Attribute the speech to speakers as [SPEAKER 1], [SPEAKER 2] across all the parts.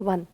[SPEAKER 1] 1.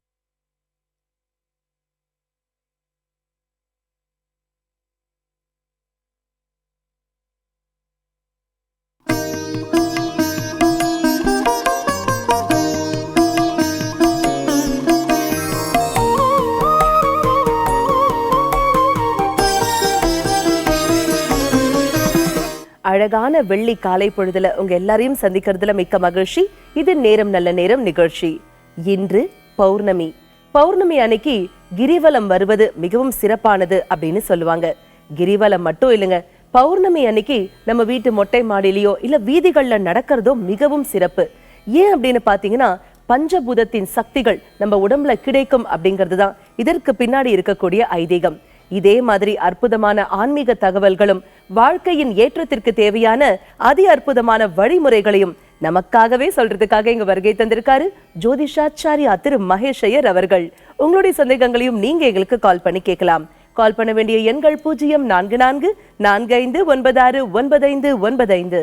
[SPEAKER 1] அழகான வெள்ளி காலை பொழுதுல உங்க எல்லாரையும் சந்திக்கிறதுல மிக்க மகிழ்ச்சி. இது நேரம் நல்ல நேரம் நிகழ்ச்சி. இன்று பௌர்ணமி. பௌர்ணமி அன்னைக்கு கிரிவலம் வருவது மிகவும் சிறப்பானது அப்படின்னு சொல்லுவாங்க. கிரிவலம் மட்டும் இல்லைங்க, பௌர்ணமி அன்னைக்கு நம்ம வீட்டு மொட்டை மாடியிலயோ இல்ல வீதிகள்ல நடக்கிறதோ மிகவும் சிறப்பு. ஏன் அப்படின்னு பாத்தீங்கன்னா, பஞ்சபூதத்தின் சக்திகள் நம்ம உடம்புல கிடைக்கும் அப்படிங்கிறது தான் இதற்கு பின்னாடி இருக்கக்கூடிய ஐதீகம். இதே மாதிரி அற்புதமான ஆன்மீக தகவல்களும் வாழ்க்கையின் ஏற்றத்திற்கு தேவையான அதி அற்புதமான வழிமுறைகளையும் நமக்காகவே சொல்றதுக்காக இங்க வருகை தந்திருக்காரு ஜோதிஷாச்சாரியா திரு மகேஷ் ஐயர் அவர்கள். உங்களுடைய சந்தேகங்களையும் நீங்க எங்களுக்கு கால் பண்ணி கேட்கலாம். கால் பண்ண வேண்டிய எண்கள் 0444459595.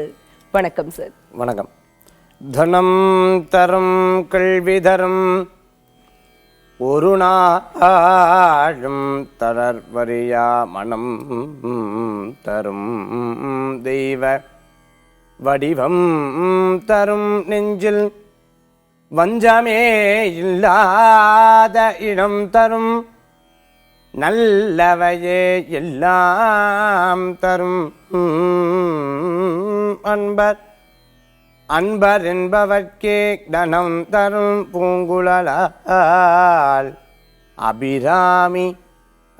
[SPEAKER 1] வணக்கம் சார்.
[SPEAKER 2] வணக்கம். தனம் தரும் கல்வி தரும் ஒரு நாளும் தளர்வறியா மனம் தரும் தெய்வ வடிவம் தரும் நெஞ்சில் வஞ்சமே இல்லாத இடம் தரும் நல்லவையே எல்லாம் தரும் அன்பர் அன்பர் என்பவர்க்கே தனம் தரும் பூங்குழலால் அபிராமி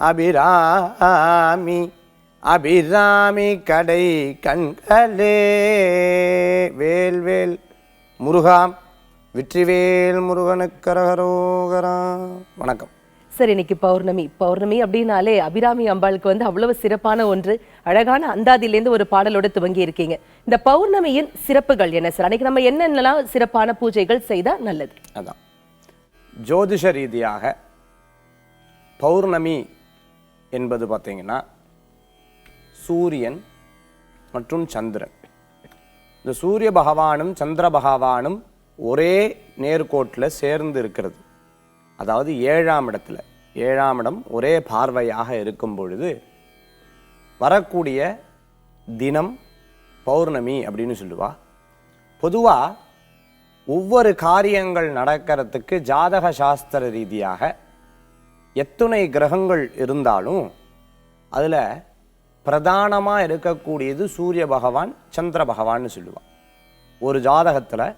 [SPEAKER 2] அபிராமி அபிராமி கடை கண்களே. வேல்வேல் முருகாம் வெற்றிவேல் முருகனுக்கு அரகரோகரா. வணக்கம்
[SPEAKER 1] சார். இன்னைக்கு பௌர்ணமி. பௌர்ணமி அப்படின்னாலே அபிராமி அம்பாளுக்கு அவ்வளவு சிறப்பான ஒன்று. அழகான அந்தாதியிலேருந்து ஒரு பாடலோட துவங்கி இருக்கீங்க. இந்த பௌர்ணமியின் சிறப்புகள் என்ன சார்? அன்னைக்கு நம்ம என்னென்னலாம் சிறப்பான பூஜைகள் செய்தா நல்லது?
[SPEAKER 2] அதான் ஜோதிஷ ரீதியாக பௌர்ணமி என்பது பார்த்தீங்கன்னா சூரியன் மற்றும் சந்திரன். இந்த சூரிய பகவானும் சந்திர பகவானும் ஒரே நேர்கோட்டில் சேர்ந்து இருக்கிறது. அதாவது 7ஆம் இடத்துல, 7ஆம் இடம் ஒரே பார்வையாக இருக்கும் பொழுது வரக்கூடிய தினம் பௌர்ணமி அப்படின்னு சொல்லுவா. பொதுவாக ஒவ்வொரு காரியங்கள் நடக்கிறதுக்கு ஜாதக சாஸ்திர ரீதியாக எத்துணை கிரகங்கள் இருந்தாலும் அதில் பிரதானமாக இருக்கக்கூடியது சூரிய பகவான் சந்திர பகவான்னு சொல்லுவாள். ஒரு ஜாதகத்தில்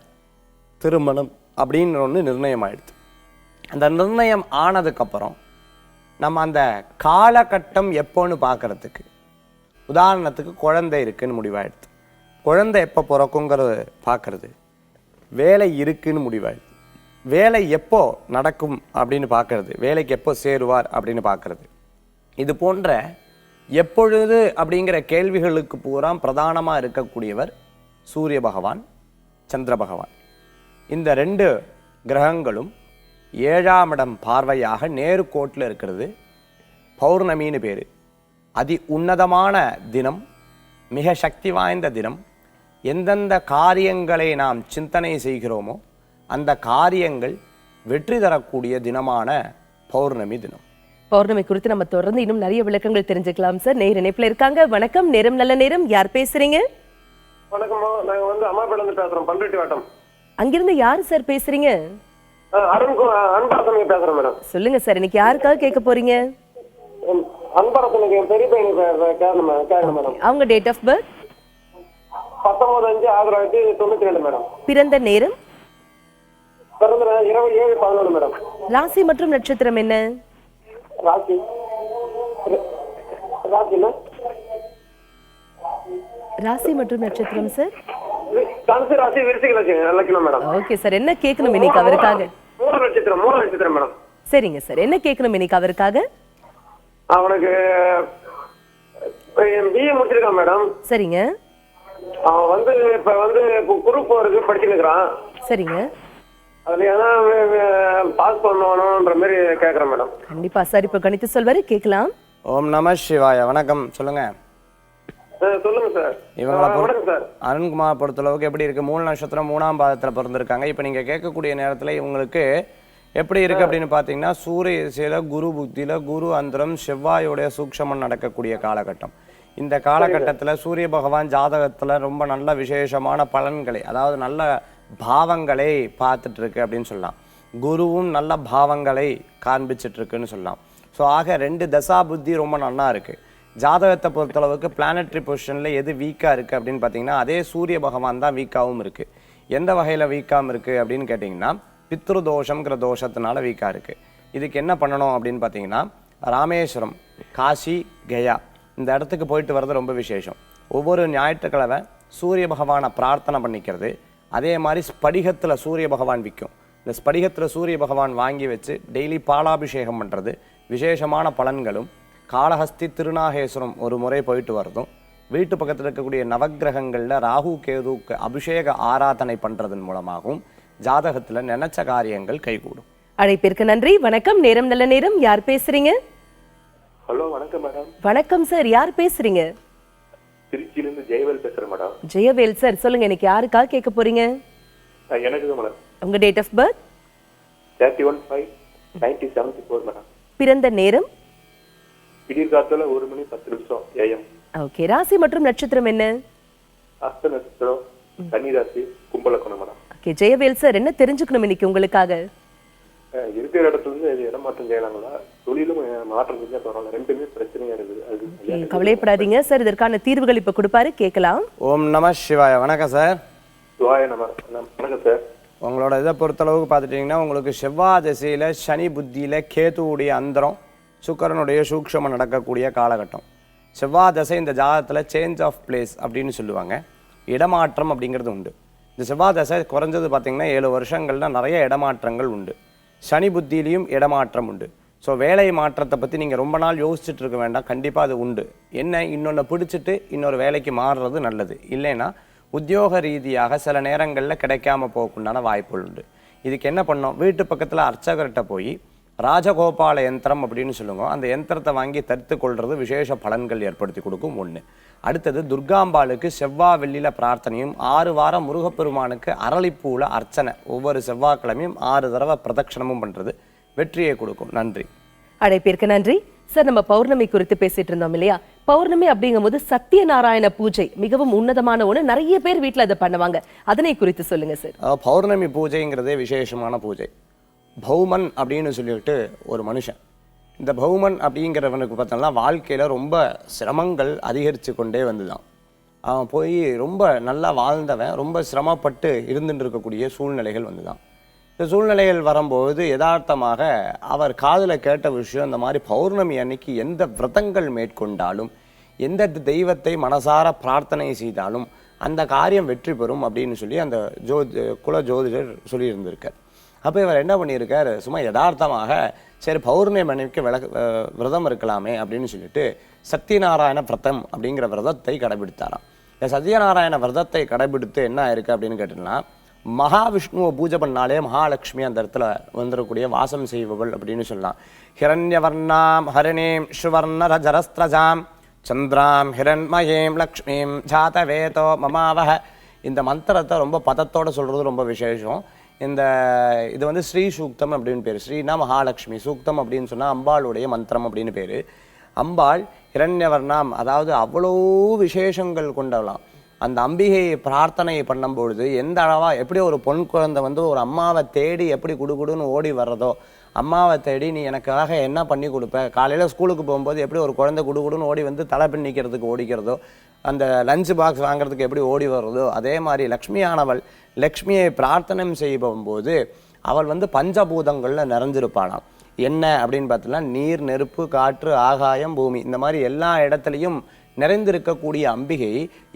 [SPEAKER 2] திருமணம் அப்படின்னு ஒன்று நிர்ணயம் ஆயிடுது. அந்த நிர்ணயம் ஆனதுக்கப்புறம் நம்ம அந்த காலகட்டம் எப்போன்னு பார்க்குறதுக்கு, உதாரணத்துக்கு குழந்தை இருக்குன்னு முடிவாயிடுது, குழந்தை எப்போ பிறக்குங்கிறது பார்க்குறது, வேலை இருக்குன்னு முடிவாயிடுது, வேலை எப்போ நடக்கும் அப்படின்னு பார்க்குறது, வேலைக்கு எப்போ சேருவார் அப்படின்னு பார்க்குறது. இது போன்ற எப்பொழுது அப்படிங்கிற கேள்விகளுக்கு பூரா பிரதானமாக இருக்கக்கூடியவர் சூரிய பகவான் சந்திர பகவான். இந்த 2 கிரகங்களும் 7ஆம் இடம் பார்வையாக நேர்கோட்டில் இருக்கிறது. பௌர்ணமின்னு பேர். அதி உன்னதமான தினம், மிக சக்தி வாய்ந்த தினம். எந்தெந்த காரியங்களை நாம் சிந்தனை செய்கிறோமோ அந்த காரியங்கள் வெற்றி தரக்கூடிய தினமான பௌர்ணமி தினம்.
[SPEAKER 1] பௌர்ணமி குறித்து நம்ம தொடர்ந்து இன்னும் நிறைய விளக்கங்கள் தெரிஞ்சுக்கலாம் சார். நேர் இணைப்புல இருக்காங்க. வணக்கம். நேரம் நல்ல நேரம். யார் பேசுறீங்க?
[SPEAKER 3] வணக்கம், நாங்க அம்மாப்பேட்டிலிருந்து பேசுறோம், பண்ருட்டி வட்டம்.
[SPEAKER 1] அங்கிருந்து யாரு சார் பேசுறீங்க?
[SPEAKER 3] அன்பரசன் பேசுறேன் மேடம்.
[SPEAKER 1] சொல்லுங்க சார், இன்னைக்கு யாருக்காக கேட்க போறீங்க?
[SPEAKER 3] அன்பரசனுக்கு பெரிய பையனுக்கு கேட்கணும் மேடம்.
[SPEAKER 1] அவங்க டேட் ஆஃப் பர்த்
[SPEAKER 3] 19/5/1992 மேடம்.
[SPEAKER 1] பிறந்த நேரம்?
[SPEAKER 3] பிறந்த 27/11 மேடம்.
[SPEAKER 1] ராசி மற்றும் நட்சத்திரம் என்ன?
[SPEAKER 3] ராசி ராசினா
[SPEAKER 1] ராசி மற்றும் நட்சத்திரம் சார்?
[SPEAKER 3] தனுசு ராசி, விருச்சிக லட்சணம் மேடம்.
[SPEAKER 1] ஓகே சார், என்ன கேட்கணும் இன்னைக்கு அவருக்காக?
[SPEAKER 3] மூல நட்சத்திரம் மேடம்.
[SPEAKER 1] சரிங்க சார், என்ன கேட்கணும் இன்னைக்கு அவருக்காக?
[SPEAKER 3] அவனுக்கு பிஏ முடிச்சிருக்கான் மேடம்.
[SPEAKER 1] சரிங்க.
[SPEAKER 3] அவன் இப்ப குரூப் ஒர்க்கு படிச்சுட்டு இருக்கிறான்.
[SPEAKER 1] சரிங்க.
[SPEAKER 3] அதுல ஏன்னா பாஸ் பண்ணணும்ன்ற மாதிரி கேட்கறேன் மேடம்.
[SPEAKER 1] கண்டிப்பா சார், இப்ப கணித்து சொல்வாரு, கேட்கலாம்.
[SPEAKER 2] ஓம் நம சிவாய. வணக்கம், சொல்லுங்க.
[SPEAKER 3] சொல்லுங்க சார். வணக்கம் சார்.
[SPEAKER 2] அருண்குமார் பொறுத்தளவுக்கு எப்படி இருக்கு? 3 நட்சத்திரம் 3ஆம் பாதத்தில் பிறந்திருக்காங்க. இப்போ நீங்கள் கேட்கக்கூடிய நேரத்தில் இவங்களுக்கு எப்படி இருக்கு அப்படின்னு பார்த்தீங்கன்னா சூரிய திசையில குரு புக்தியில குரு அந்தரம் செவ்வாயோடைய சூக்ஷமம் நடக்கக்கூடிய காலகட்டம். இந்த காலகட்டத்தில் சூரிய பகவான் ஜாதகத்துல ரொம்ப நல்ல விசேஷமான பலன்களை, அதாவது நல்ல பாவங்களை பார்த்துட்டு இருக்கு அப்படின்னு சொல்லலாம். குருவும் நல்ல பாவங்களை காண்பிச்சிட்டு இருக்குன்னு சொல்லலாம். ஸோ ஆக 2 தசா புத்தி ரொம்ப நல்லா இருக்கு. ஜாதகத்தை பொறுத்தளவுக்கு பிளானட்ரி பொசிஷன்ல எது வீக்கா இருக்கு அப்படின்னு பார்த்தீங்கன்னா அதே சூரிய பகவான் தான் வீக்காகவும் இருக்கு. எந்த வகையில வீக்காம இருக்கு அப்படின்னு கேட்டிங்கன்னா பித்ரு தோஷம்ங்கிற தோஷத்தினால வீக்கா இருக்கு. இதுக்கு என்ன பண்ணணும் அப்படின்னு பார்த்தீங்கன்னா ராமேஸ்வரம், காசி, கயா இந்த இடத்துக்கு போயிட்டு வர்றது ரொம்ப விசேஷம். ஒவ்வொரு ஞாயிற்றுக்கிழமை சூரிய பகவானை பிரார்த்தனை பண்ணிக்கிறது. அதே மாதிரி ஸ்படிகத்தில் சூரிய பகவான் விற்கும். இந்த ஸ்படிகத்தில் சூரிய பகவான் வாங்கி வச்சு டெய்லி பாலாபிஷேகம் பண்ணுறது விசேஷமான பலன்களும், காளஹஸ்தி திருநாகேஸ்வரம் ஒரு முறை போயிட்டு வரதும், வீட்டு பக்கத்தில் இருக்கக்கூடிய நவக்கிரகங்களில் ராகு கேதுக்கு அபிஷேக ஆராதனை பண்ணுறதன் மூலமாகவும் ஜாதகத்தில் நினைச்ச காரியங்கள் கைகூடும்.
[SPEAKER 1] அழைப்பிற்கு நன்றி. வணக்கம். நேரம் நல்ல நேரம். யார் பேசுறீங்க?
[SPEAKER 4] ஹலோ, வணக்கம் மேடம்.
[SPEAKER 1] வணக்கம் சார். யார் பேசுறீங்க?
[SPEAKER 4] திருச்சியிலிருந்து ஜெயவேல் பேசுறேன் மேடம்.
[SPEAKER 1] ஜெயவேல் சார், சொல்லுங்க. இன்னைக்கு யாருக்காக கேட்க போறீங்க?
[SPEAKER 4] எனக்கு தான் மேடம்.
[SPEAKER 1] உங்க டேட் ஆஃப் பர்த்?
[SPEAKER 4] 31/5/1974 மேடம்.
[SPEAKER 1] பிறந்த நேரம்?
[SPEAKER 4] விடியற்காலத்துல 1:10 AM.
[SPEAKER 1] ஓகே. ராசி மற்றும் நட்சத்திரம் என்ன?
[SPEAKER 4] அஸ்த நட்சத்திரம், கன்னிராசி, கும்பலக்கணம் மேடம்.
[SPEAKER 1] ஓகே ஜெயவேல் சார், என்ன தெரிஞ்சுக்கணும் இன்னைக்கு உங்களுக்காக?
[SPEAKER 4] இருக்கிற இடத்துல இருந்து இடமாற்றம் செய்யலாங்களா? தொழிலும் மாற்றம் செஞ்சா பரவாயில்ல, ரெண்டுமே பிரச்சனையா இருக்குது. அது
[SPEAKER 1] கவலைப்படாதீங்க சார், இதற்கான தீர்வுகள் இப்ப கொடுப்பாரு, கேட்கலாம்.
[SPEAKER 2] ஓம் நம சிவாய. வணக்கம் சார்.
[SPEAKER 4] வணக்கம் சார்.
[SPEAKER 2] உங்களோட இதை பொறுத்தளவுக்கு பார்த்துட்டிங்கன்னா உங்களுக்கு செவ்வாய் திசையில் சனி புத்தியில் கேதுவுடைய அந்தரம் சுக்கரனுடைய சூக்ஷமம் நடக்கக்கூடிய காலகட்டம். செவ்வாய் திசை இந்த ஜாதகத்தில் சேஞ்ச் ஆஃப் பிளேஸ் அப்படின்னு சொல்லுவாங்க. இடமாற்றம் அப்படிங்கிறது உண்டு. இந்த செவ்வாய் திசை குறைஞ்சது பார்த்திங்கன்னா 7 வருஷங்கள்ல நிறைய இடமாற்றங்கள் உண்டு. சனி புத்தியிலையும் இடமாற்றம் உண்டு. ஸோ வேலை மாற்றத்தை பற்றி நீங்கள் ரொம்ப நாள் யோசிச்சுட்டு இருக்க வேண்டாம், கண்டிப்பாக அது உண்டு. என்ன, இன்னொன்று பிடிச்சிட்டு இன்னொரு வேலைக்கு மாறுறது நல்லது. இல்லைன்னா உத்தியோக ரீதியாக சில நேரங்களில் கிடைக்காம போகக்குண்டான வாய்ப்புகள் உண்டு. இதுக்கு என்ன பண்ணோம், வீட்டு பக்கத்தில் அர்ச்சகர்கிட்ட போய் ராஜகோபால யந்திரம் அப்படின்னு சொல்லுங்க, அந்த யந்திரத்தை வாங்கி தரித்து கொள்வது விசேஷ பலன்கள் ஏற்படுத்தி கொடுக்கும். ஒன்று. அடுத்தது துர்காம்பாளுக்கு செவ்வாய் வெள்ளியில் பிரார்த்தனையும், 6 வாரம் முருகப்பெருமானுக்கு அரளிப்பூவில் அர்ச்சனை ஒவ்வொரு செவ்வாய்க்கிழமையும் 6 தடவை பிரதட்சணமும் பண்ணுறது வெற்றியை கொடுக்கும். நன்றி.
[SPEAKER 1] அழைப்பிற்கு நன்றி சார். நம்ம பௌர்ணமி குறித்து பேசிட்டு இருந்தோம் இல்லையா? பௌர்ணமி அப்படிங்கும் போது சத்யநாராயண பூஜை மிகவும் உன்னதமான ஒண்ணு. நிறைய பேர் வீட்டுல அதை பண்ணுவாங்க. அதனை குறித்து சொல்லுங்க சார்.
[SPEAKER 2] பௌர்ணமி பூஜைங்கிறதே விசேஷமான பூஜை. பௌமன் அப்படின்னு சொல்லிட்டு ஒரு மனுஷன், இந்த பௌமன் அப்படிங்கிறவனுக்கு பார்த்தோம்னா வாழ்க்கையில ரொம்ப சிரமங்கள் அதிகரித்து கொண்டே வந்துதான். அவன் போய் ரொம்ப நல்லா வாழ்ந்தவன் ரொம்ப சிரமப்பட்டு இருந்துட்டு இருக்கக்கூடிய சூழ்நிலைகள் வந்துதான். இந்த சூழ்நிலைகள் வரும்போது யதார்த்தமாக அவர் காதில் கேட்ட விஷயம், இந்த மாதிரி பௌர்ணமி அன்னைக்கு எந்த விரதங்கள் மேற்கொண்டாலும், எந்த தெய்வத்தை மனசார பிரார்த்தனை செய்தாலும் அந்த காரியம் வெற்றி பெறும் அப்படின்னு சொல்லி அந்த குல ஜோதிடர் சொல்லியிருந்திருக்கார். அப்போ இவர் என்ன பண்ணியிருக்கார், சும்மா யதார்த்தமாக சரி பௌர்ணமி அன்னைக்கு விரதம் இருக்கலாமே அப்படின்னு சொல்லிட்டு சத்யநாராயண விரதம் அப்படிங்கிற விரதத்தை கடைபிடித்தாராம். இந்த சத்யநாராயண விரதத்தை கடைபிடித்து என்ன ஆயிருக்கு அப்படின்னு கேட்டிங்கன்னா, மகாவிஷ்ணுவை பூஜை பண்ணாலே மகாலட்சுமி அந்த இடத்துல வந்துடக்கூடிய வாசம் செய்பவள் அப்படின்னு சொல்லலாம். ஹிரண்யவர்ணாம் ஹரிணீம் ஸ்ருவர்ணர ஜரஸ்திரஜாம் சந்திராம் ஹிரண்மயேம் லக்ஷ்மீம் ஜாதவேதோ மமாவஹ. இந்த மந்திரத்தை ரொம்ப பதத்தோடு சொல்கிறது ரொம்ப விசேஷம். இது வந்து ஸ்ரீ சூக்தம் அப்படின்னு பேர். ஸ்ரீனா மகாலட்சுமி, சூக்தம் அப்படின்னு சொன்னால் அம்பாளுடைய மந்திரம் அப்படின்னு பேர். அம்பாள் ஹிரண்யவர்ணாம், அதாவது அவ்வளோ விசேஷங்கள் கொண்டவளாம். அந்த அம்பிகையை பிரார்த்தனை பண்ணும்பொழுது எந்த அளவாக, எப்படி ஒரு பொன் குழந்தை வந்து ஒரு அம்மாவை தேடி எப்படி குடுகுடுன்னு ஓடி வர்றதோ, அம்மாவை தேடி நீ எனக்காக என்ன பண்ணி கொடுப்ப, காலையில் ஸ்கூலுக்கு போகும்போது எப்படி ஒரு குழந்தை குடுகுடுன்னு ஓடி வந்து தலை பின்னிக்கிறதுக்கு ஓடிக்கிறதோ, அந்த லஞ்ச் பாக்ஸ் வாங்குறதுக்கு எப்படி ஓடி வர்றதோ, அதே மாதிரி லக்ஷ்மியானவள் லக்ஷ்மியை பிரார்த்தனை செய்யும்போது அவள் வந்து பஞ்சபூதங்களில் நிறைஞ்சிருப்பாளாம். என்ன அப்படின்னு பார்த்தோம்னா நீர், நெருப்பு, காற்று, ஆகாயம், பூமி, இந்த மாதிரி எல்லா இடத்துலையும் நிறைந்திருக்கக்கூடிய அம்பிகை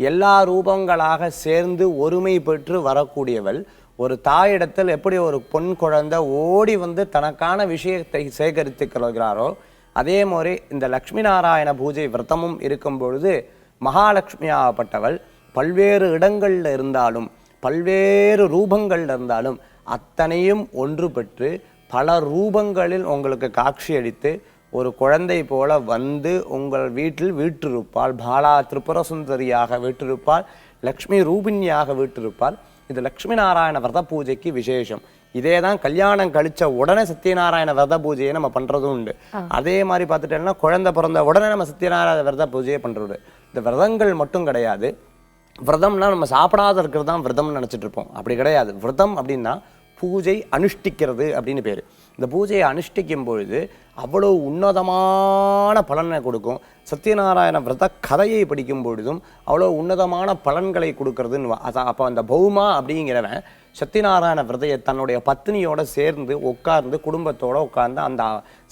[SPEAKER 2] எல்லா ரூபங்களாக சேர்ந்து ஒருமை பெற்று வரக்கூடியவள். ஒரு தாயிடத்தில் எப்படி ஒரு பொன் குழந்தை ஓடி வந்து தனக்கான விஷயத்தை சேகரித்து கொள்கிறாரோ, அதே மாதிரி இந்த லக்ஷ்மி நாராயண பூஜை விரதமும் இருக்கும் பொழுது மகாலட்சுமியாகப்பட்டவள் பல்வேறு இடங்கள்ல இருந்தாலும் பல்வேறு ரூபங்கள்ல இருந்தாலும் அத்தனையும் ஒன்று பெற்று பல ரூபங்களில் உங்களுக்கு காட்சி அளித்து ஒரு குழந்தை போல வந்து உங்கள் வீட்டில் வீற்றிருப்பாள். பாலா திரிபுர சுந்தரியாக வீற்றிருப்பாள், லக்ஷ்மி ரூபிணியாக வீற்றிருப்பாள். இது லக்ஷ்மி நாராயண விரத பூஜைக்கு விசேஷம். இதே தான் கல்யாணம் கழிச்ச உடனே சத்யநாராயண விரத பூஜையை நம்ம பண்றதும் உண்டு. அதே மாதிரி பார்த்துட்டேன்னா குழந்தை பிறந்த உடனே நம்ம சத்யநாராயண விரத பூஜையை பண்றது. இந்த விரதங்கள் மட்டும் கிடையாது. விரதம்னா நம்ம சாப்பிடாத இருக்கிறது தான் விரதம்னு நினைச்சிட்டு இருப்போம். அப்படி கிடையாது. விரதம் அப்படின்னா பூஜை அனுஷ்டிக்கிறது அப்படின்னு பேரு. இந்த பூஜையை அனுஷ்டிக்கும் பொழுது அவ்வளோ உன்னதமான பலனை கொடுக்கும். சத்யநாராயண விரத கதையை படிக்கும் பொழுதும் அவ்வளோ உன்னதமான பலன்களை கொடுக்கறதுன்னு. அப்போ அந்த பௌமா அப்படிங்கிறவன் சத்யநாராயண விரதையை தன்னுடைய பத்னியோட சேர்ந்து உட்கார்ந்து குடும்பத்தோட உட்கார்ந்து அந்த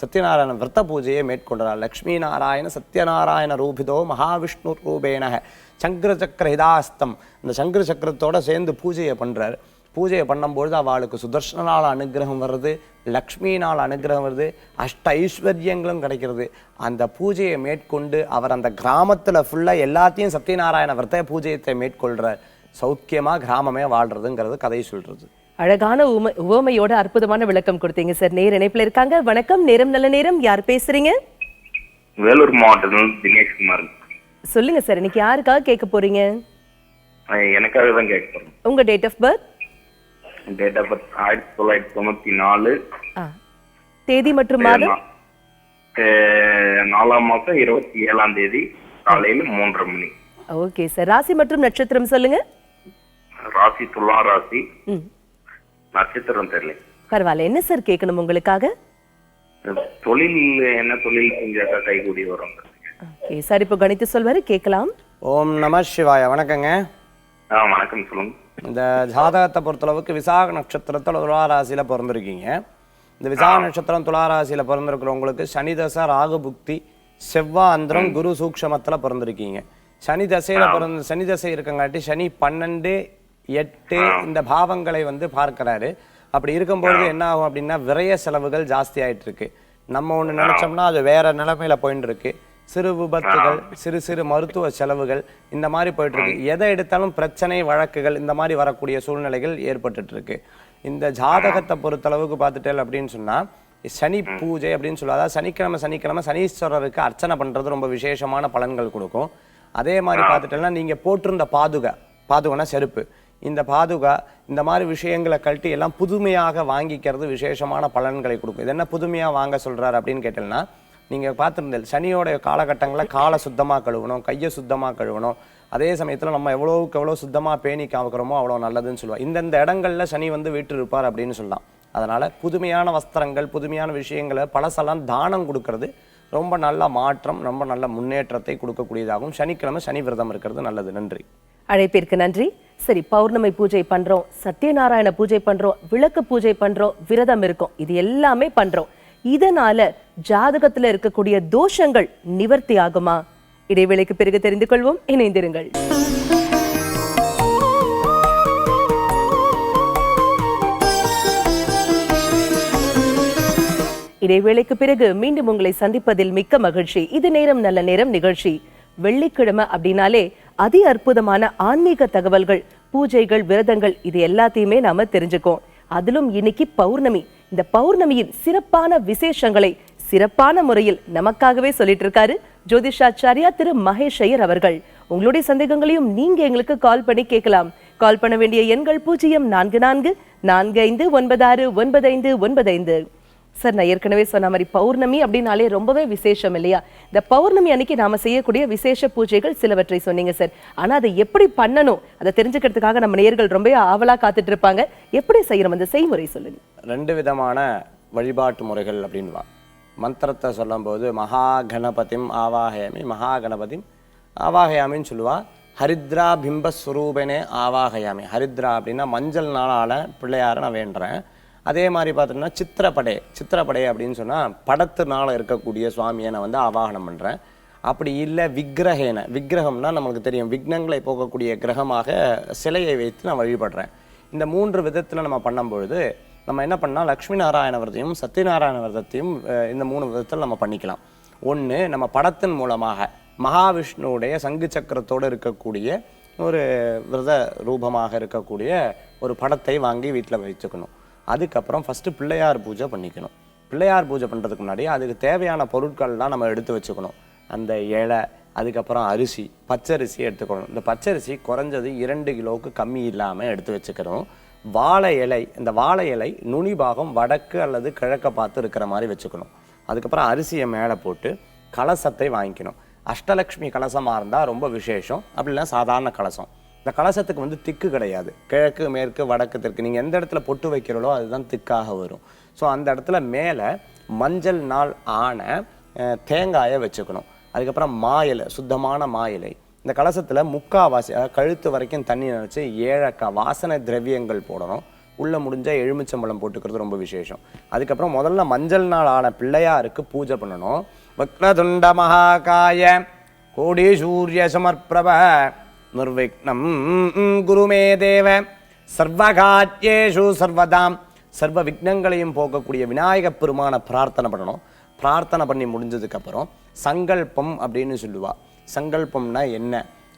[SPEAKER 2] சத்யநாராயண விரத பூஜையை மேற்கொள்றார். லக்ஷ்மி நாராயண சத்யநாராயண ரூபிதோ மகாவிஷ்ணு ரூபேண சங்கர சக்கர ஹிதாஸ்தம், இந்த சங்கர சக்கரத்தோட சேர்ந்து பூஜையை பண்றார். பூஜையை பண்ணும்பொழுது அவளுக்கு சுதர்ஷனால் அனுகிரகம் வருது, லக்ஷ்மினால் அனுகிரகம் வருது, அஷ்ட ஐஸ்வர்யங்களும் கிடைக்கிறது. அந்த பூஜையை மேற்கொண்டு அவர் அந்த கிராமத்தில் ஃபுல்லாக எல்லாத்தையும் சத்யநாராயண விரத பூஜையத்தை மேற்கொள்கிறார். சௌக்கியமாக கிராமமே வாழ்றதுங்கிறது கதை சொல்றது.
[SPEAKER 1] அழகான உவமையோட அற்புதமான விளக்கம் கொடுத்தீங்க சார். நேர் இணைப்புல இருக்காங்க. வணக்கம், நேரம் நல்ல நேரம். யார் பேசுறீங்க?
[SPEAKER 5] வேலூர் மாவட்டத்தில் தினேஷ்குமார்.
[SPEAKER 1] சொல்லுங்க சார், இன்னைக்கு யாருக்காக கேட்க போறீங்க?
[SPEAKER 5] எனக்காக தான் கேட்க போறேன்.
[SPEAKER 1] உங்க date of birth?
[SPEAKER 5] Date of birth 1994.
[SPEAKER 1] தேதி மற்றும் மாதம்?
[SPEAKER 5] 4ஆம் மாசம் 27ஆம் தேதி காலையில 3:30 மணி.
[SPEAKER 1] Okay sir. ராசி மற்றும் நட்சத்திரம் சொல்லுங்க.
[SPEAKER 5] ராசி துலா ராசி. நட்சத்திரம் தெரியல.
[SPEAKER 1] பரவாயில்ல. என்ன சார் கேட்கணும் உங்களுக்காக?
[SPEAKER 5] தொழில் என்ன தொழில் செஞ்சாக்கா கைகூடி வரும்?
[SPEAKER 1] ஓகே சார், இப்போ கணித்து சொல்வாரு, கேட்கலாம்.
[SPEAKER 2] ஓம் நம சிவாய. வணக்கங்க.
[SPEAKER 5] வணக்கம், சொல்லுங்க.
[SPEAKER 2] இந்த ஜாதகத்தை பொறுத்தளவுக்கு விசாக நட்சத்திரத்தில் துளாராசியில் பிறந்திருக்கீங்க. இந்த விசாக நட்சத்திரம் துளாராசியில் பிறந்திருக்கிறவங்களுக்கு சனி தசை, ராகு புக்தி, செவ்வாய் அந்தரம், குரு சூக்ஷமத்தில் பிறந்திருக்கீங்க. சனி தசை இருக்கங்காட்டி சனி 12, 8 இந்த பாவங்களை பார்க்கிறாரு. அப்படி இருக்கும்பொழுது என்ன ஆகும் அப்படின்னா விரய செலவுகள் ஜாஸ்தி ஆயிட்டு இருக்கு. நம்ம ஒண்ணு நினைச்சோம்னா அது வேற நிலைமையில போயிட்டு இருக்கு. சிறு விபத்துகள், சிறு சிறு மருத்துவ செலவுகள் இந்த மாதிரி போயிட்டு இருக்கு. எதை எடுத்தாலும் பிரச்சனை, வழக்குகள் இந்த மாதிரி வரக்கூடிய சூழ்நிலைகள் ஏற்பட்டுட்டு இருக்கு. இந்த ஜாதகத்தை பொறுத்தளவுக்கு பார்த்துட்டேன் அப்படின்னு சொன்னா சனி பூஜை அப்படின்னு சொல்லுவாங்க. அதாவது சனிக்கிழமை சனீஸ்வரருக்கு அர்ச்சனை பண்றது ரொம்ப விசேஷமான பலன்கள் கொடுக்கும். அதே மாதிரி பார்த்துட்டேன்னா நீங்க போட்டிருந்த பாதுகானா செருப்பு, இந்த பாதுகா இந்த மாதிரி விஷயங்களை கழட்டி எல்லாம் புதுமையாக வாங்கிக்கிறது விசேஷமான பலன்களை கொடுக்கும். இது என்ன புதுமையா வாங்க சொல்றாரு அப்படின்னு கேட்டீங்கன்னா, நீங்க பார்த்துருந்தேன் சனியோட காலகட்டங்களில் காலை சுத்தமா கழுவணும், கையை சுத்தமா கழுவணும். அதே சமயத்துல நம்ம எவ்வளவுக்கு எவ்வளவு சுத்தமா பேணி காக்கிறோமோ அவ்வளவு நல்லதுன்னு சொல்லுவோம். இந்தந்த இடங்கள்ல சனி வீட்டு இருப்பார் அப்படின்னு சொல்லலாம். அதனால புதுமையான வஸ்திரங்கள், புதுமையான விஷயங்களை பழசெல்லாம் தானம் கொடுக்கறது ரொம்ப நல்ல மாற்றம், ரொம்ப நல்ல முன்னேற்றத்தை கொடுக்கக்கூடியதாகும். சனிக்கிழமை சனி விரதம் இருக்கிறது நல்லது. நன்றி.
[SPEAKER 1] அழைப்பிற்கு நன்றி. சரி, பௌர்ணமி பூஜை பண்றோம், சத்யநாராயண பூஜை பண்றோம், விளக்கு பூஜை பண்றோம், விரதம் இருக்கும், இது எல்லாமே பண்றோம். இதனால ஜாதகத்துல இருக்கக்கூடிய தோஷங்கள் நிவர்த்தி ஆகுமா? இடைவேளைக்கு பிறகு தெரிந்து கொள்வோம். இணைந்திருங்கள். இடைவேளைக்கு பிறகு மீண்டும் உங்களை சந்திப்பதில் மிக்க மகிழ்ச்சி. இது நேரம் நல்ல நேரம் நிகழ்ச்சி. வெள்ளிக்கிழமை அப்படின்னாலே அதி அற்புதமான ஆன்மீக தகவல்கள், பூஜைகள், விரதங்கள் இது எல்லாத்தையுமே நாம தெரிஞ்சுக்கோம். அதிலும் இன்னைக்கு பௌர்ணமி. இந்த பௌர்ணமியின் சிறப்பான விசேஷங்களை சிறப்பான முறையில் நமக்காகவே சொல்லிட்டு இருக்காரு ஜோதிஷாச்சாரியா திரு மகேஷ் ஐயர் அவர்கள். உங்களுடைய சந்தேகங்களையும் நீங்க எங்களுக்கு கால் பண்ணி கேட்கலாம். கால் பண்ண வேண்டிய எண்கள் 044445969595. சார், நான் ஏற்கனவே சொன்ன மாதிரி பௌர்ணமி அப்படின்னாலே ரொம்பவே விசேஷம் இல்லையா? இந்த பௌர்ணமி அன்னைக்கு நாம செய்யக்கூடிய விசேஷ பூஜைகள் சிலவற்றை சொன்னீங்க சார். ஆனா அதை எப்படி பண்ணணும் அதை தெரிஞ்சுக்கிறதுக்காக நம்ம நேயர்கள் ரொம்ப ஆவலா காத்துட்டு இருப்பாங்க. எப்படி செய்யணும் அந்த செய்முறை சொல்லுங்க.
[SPEAKER 2] 2 விதமான வழிபாட்டு முறைகள் அப்படின்வா. மந்திரத்தை சொல்லும் போது மகா கணபதிம் ஆவாகயாமின்னு சொல்லுவா. ஹரித்ரா பிம்பஸ்வரூபனே ஆவாகயாமி. ஹரித்ரா அப்படின்னா மஞ்சள் நாளால பிள்ளையார நான் வேண்டுறேன். அதே மாதிரி பார்த்தோம்னா சித்திரப்படை அப்படின்னு சொன்னால் படத்துனால இருக்கக்கூடிய சுவாமியை நான் ஆவாகனம் பண்ணுறேன். அப்படி இல்லை விக்கிரகம்னா நமக்கு தெரியும், விக்னங்களை போக்கக்கூடிய கிரகமாக சிலையை வைத்து நான் வழிபடுறேன். இந்த 3 விதத்தில் நம்ம பண்ணும்பொழுது நம்ம என்ன பண்ணால் லக்ஷ்மி நாராயண விரதையும் சத்யநாராயண விரதத்தையும் இந்த 3 விதத்தில் நம்ம பண்ணிக்கலாம். ஒன்று, நம்ம படத்தின் மூலமாக மகாவிஷ்ணுவுடைய சங்கு சக்கரத்தோடு இருக்கக்கூடிய ஒரு விரத ரூபமாக இருக்கக்கூடிய ஒரு படத்தை வாங்கி வீட்டில் வச்சுக்கணும். அதுக்கப்புறம் ஃபஸ்ட்டு பிள்ளையார் பூஜை பண்ணிக்கணும். பிள்ளையார் பூஜை பண்ணுறதுக்கு முன்னாடி அதுக்கு தேவையான பொருட்கள்லாம் நம்ம எடுத்து வச்சுக்கணும். அந்த இலை, அதுக்கப்புறம் அரிசி, பச்சரிசி எடுத்துக்கணும். இந்த பச்சரிசி குறைஞ்சது 2 கிலோவுக்கு கம்மி இல்லாமல் எடுத்து வச்சுக்கணும். வாழை இலை, இந்த வாழை இலை நுனி பாகம் வடக்கு அல்லது கிழக்க பார்த்து இருக்கிற மாதிரி வச்சுக்கணும். அதுக்கப்புறம் அரிசியை மேலே போட்டு கலசத்தை வாங்கிக்கணும். அஷ்டலக்ஷ்மி கலசமாக இருந்தால் ரொம்ப விசேஷம், அப்படின்னா சாதாரண கலசம். இந்த கலசத்துக்கு வந்து திக்கு கிடையாது. கிழக்கு மேற்கு வடக்கு தெற்கு நீங்கள் எந்த இடத்துல பொட்டு வைக்கிறீங்களோ அதுதான் திக்காக வரும். ஸோ அந்த இடத்துல மேலே மஞ்சள் நாள் ஆன தேங்காயை வச்சுக்கணும். அதுக்கப்புறம் மாயிலை, சுத்தமான மாயிலை. இந்த கலசத்தில் முக்காவாசி கழுத்து வரைக்கும் தண்ணி நினச்சி 7 வாசனை திரவியங்கள் போடணும். உள்ளே முடிஞ்சால் எலுமிச்சம்பழம் போட்டுக்கிறது ரொம்ப விசேஷம். அதுக்கப்புறம் முதல்ல மஞ்சள் நாள் ஆன பிள்ளையாருக்கு பூஜை பண்ணணும். வக்ரதுண்ட மகாகாய கோடி சூரிய சமர்ப்பிரப நிர்விக்னம் குருமே தேவ சர்வகாரியேஷு சர்வதாம், சர்வ விக்னங்களையும் போக்கக்கூடிய விநாயக பெருமான பிரார்த்தனை பண்ணணும். பிரார்த்தனை பண்ணி முடிஞ்சதுக்கப்புறம் சங்கல்பம் அப்படின்னு சொல்லுவா. சங்கல்பம்னா என்ன?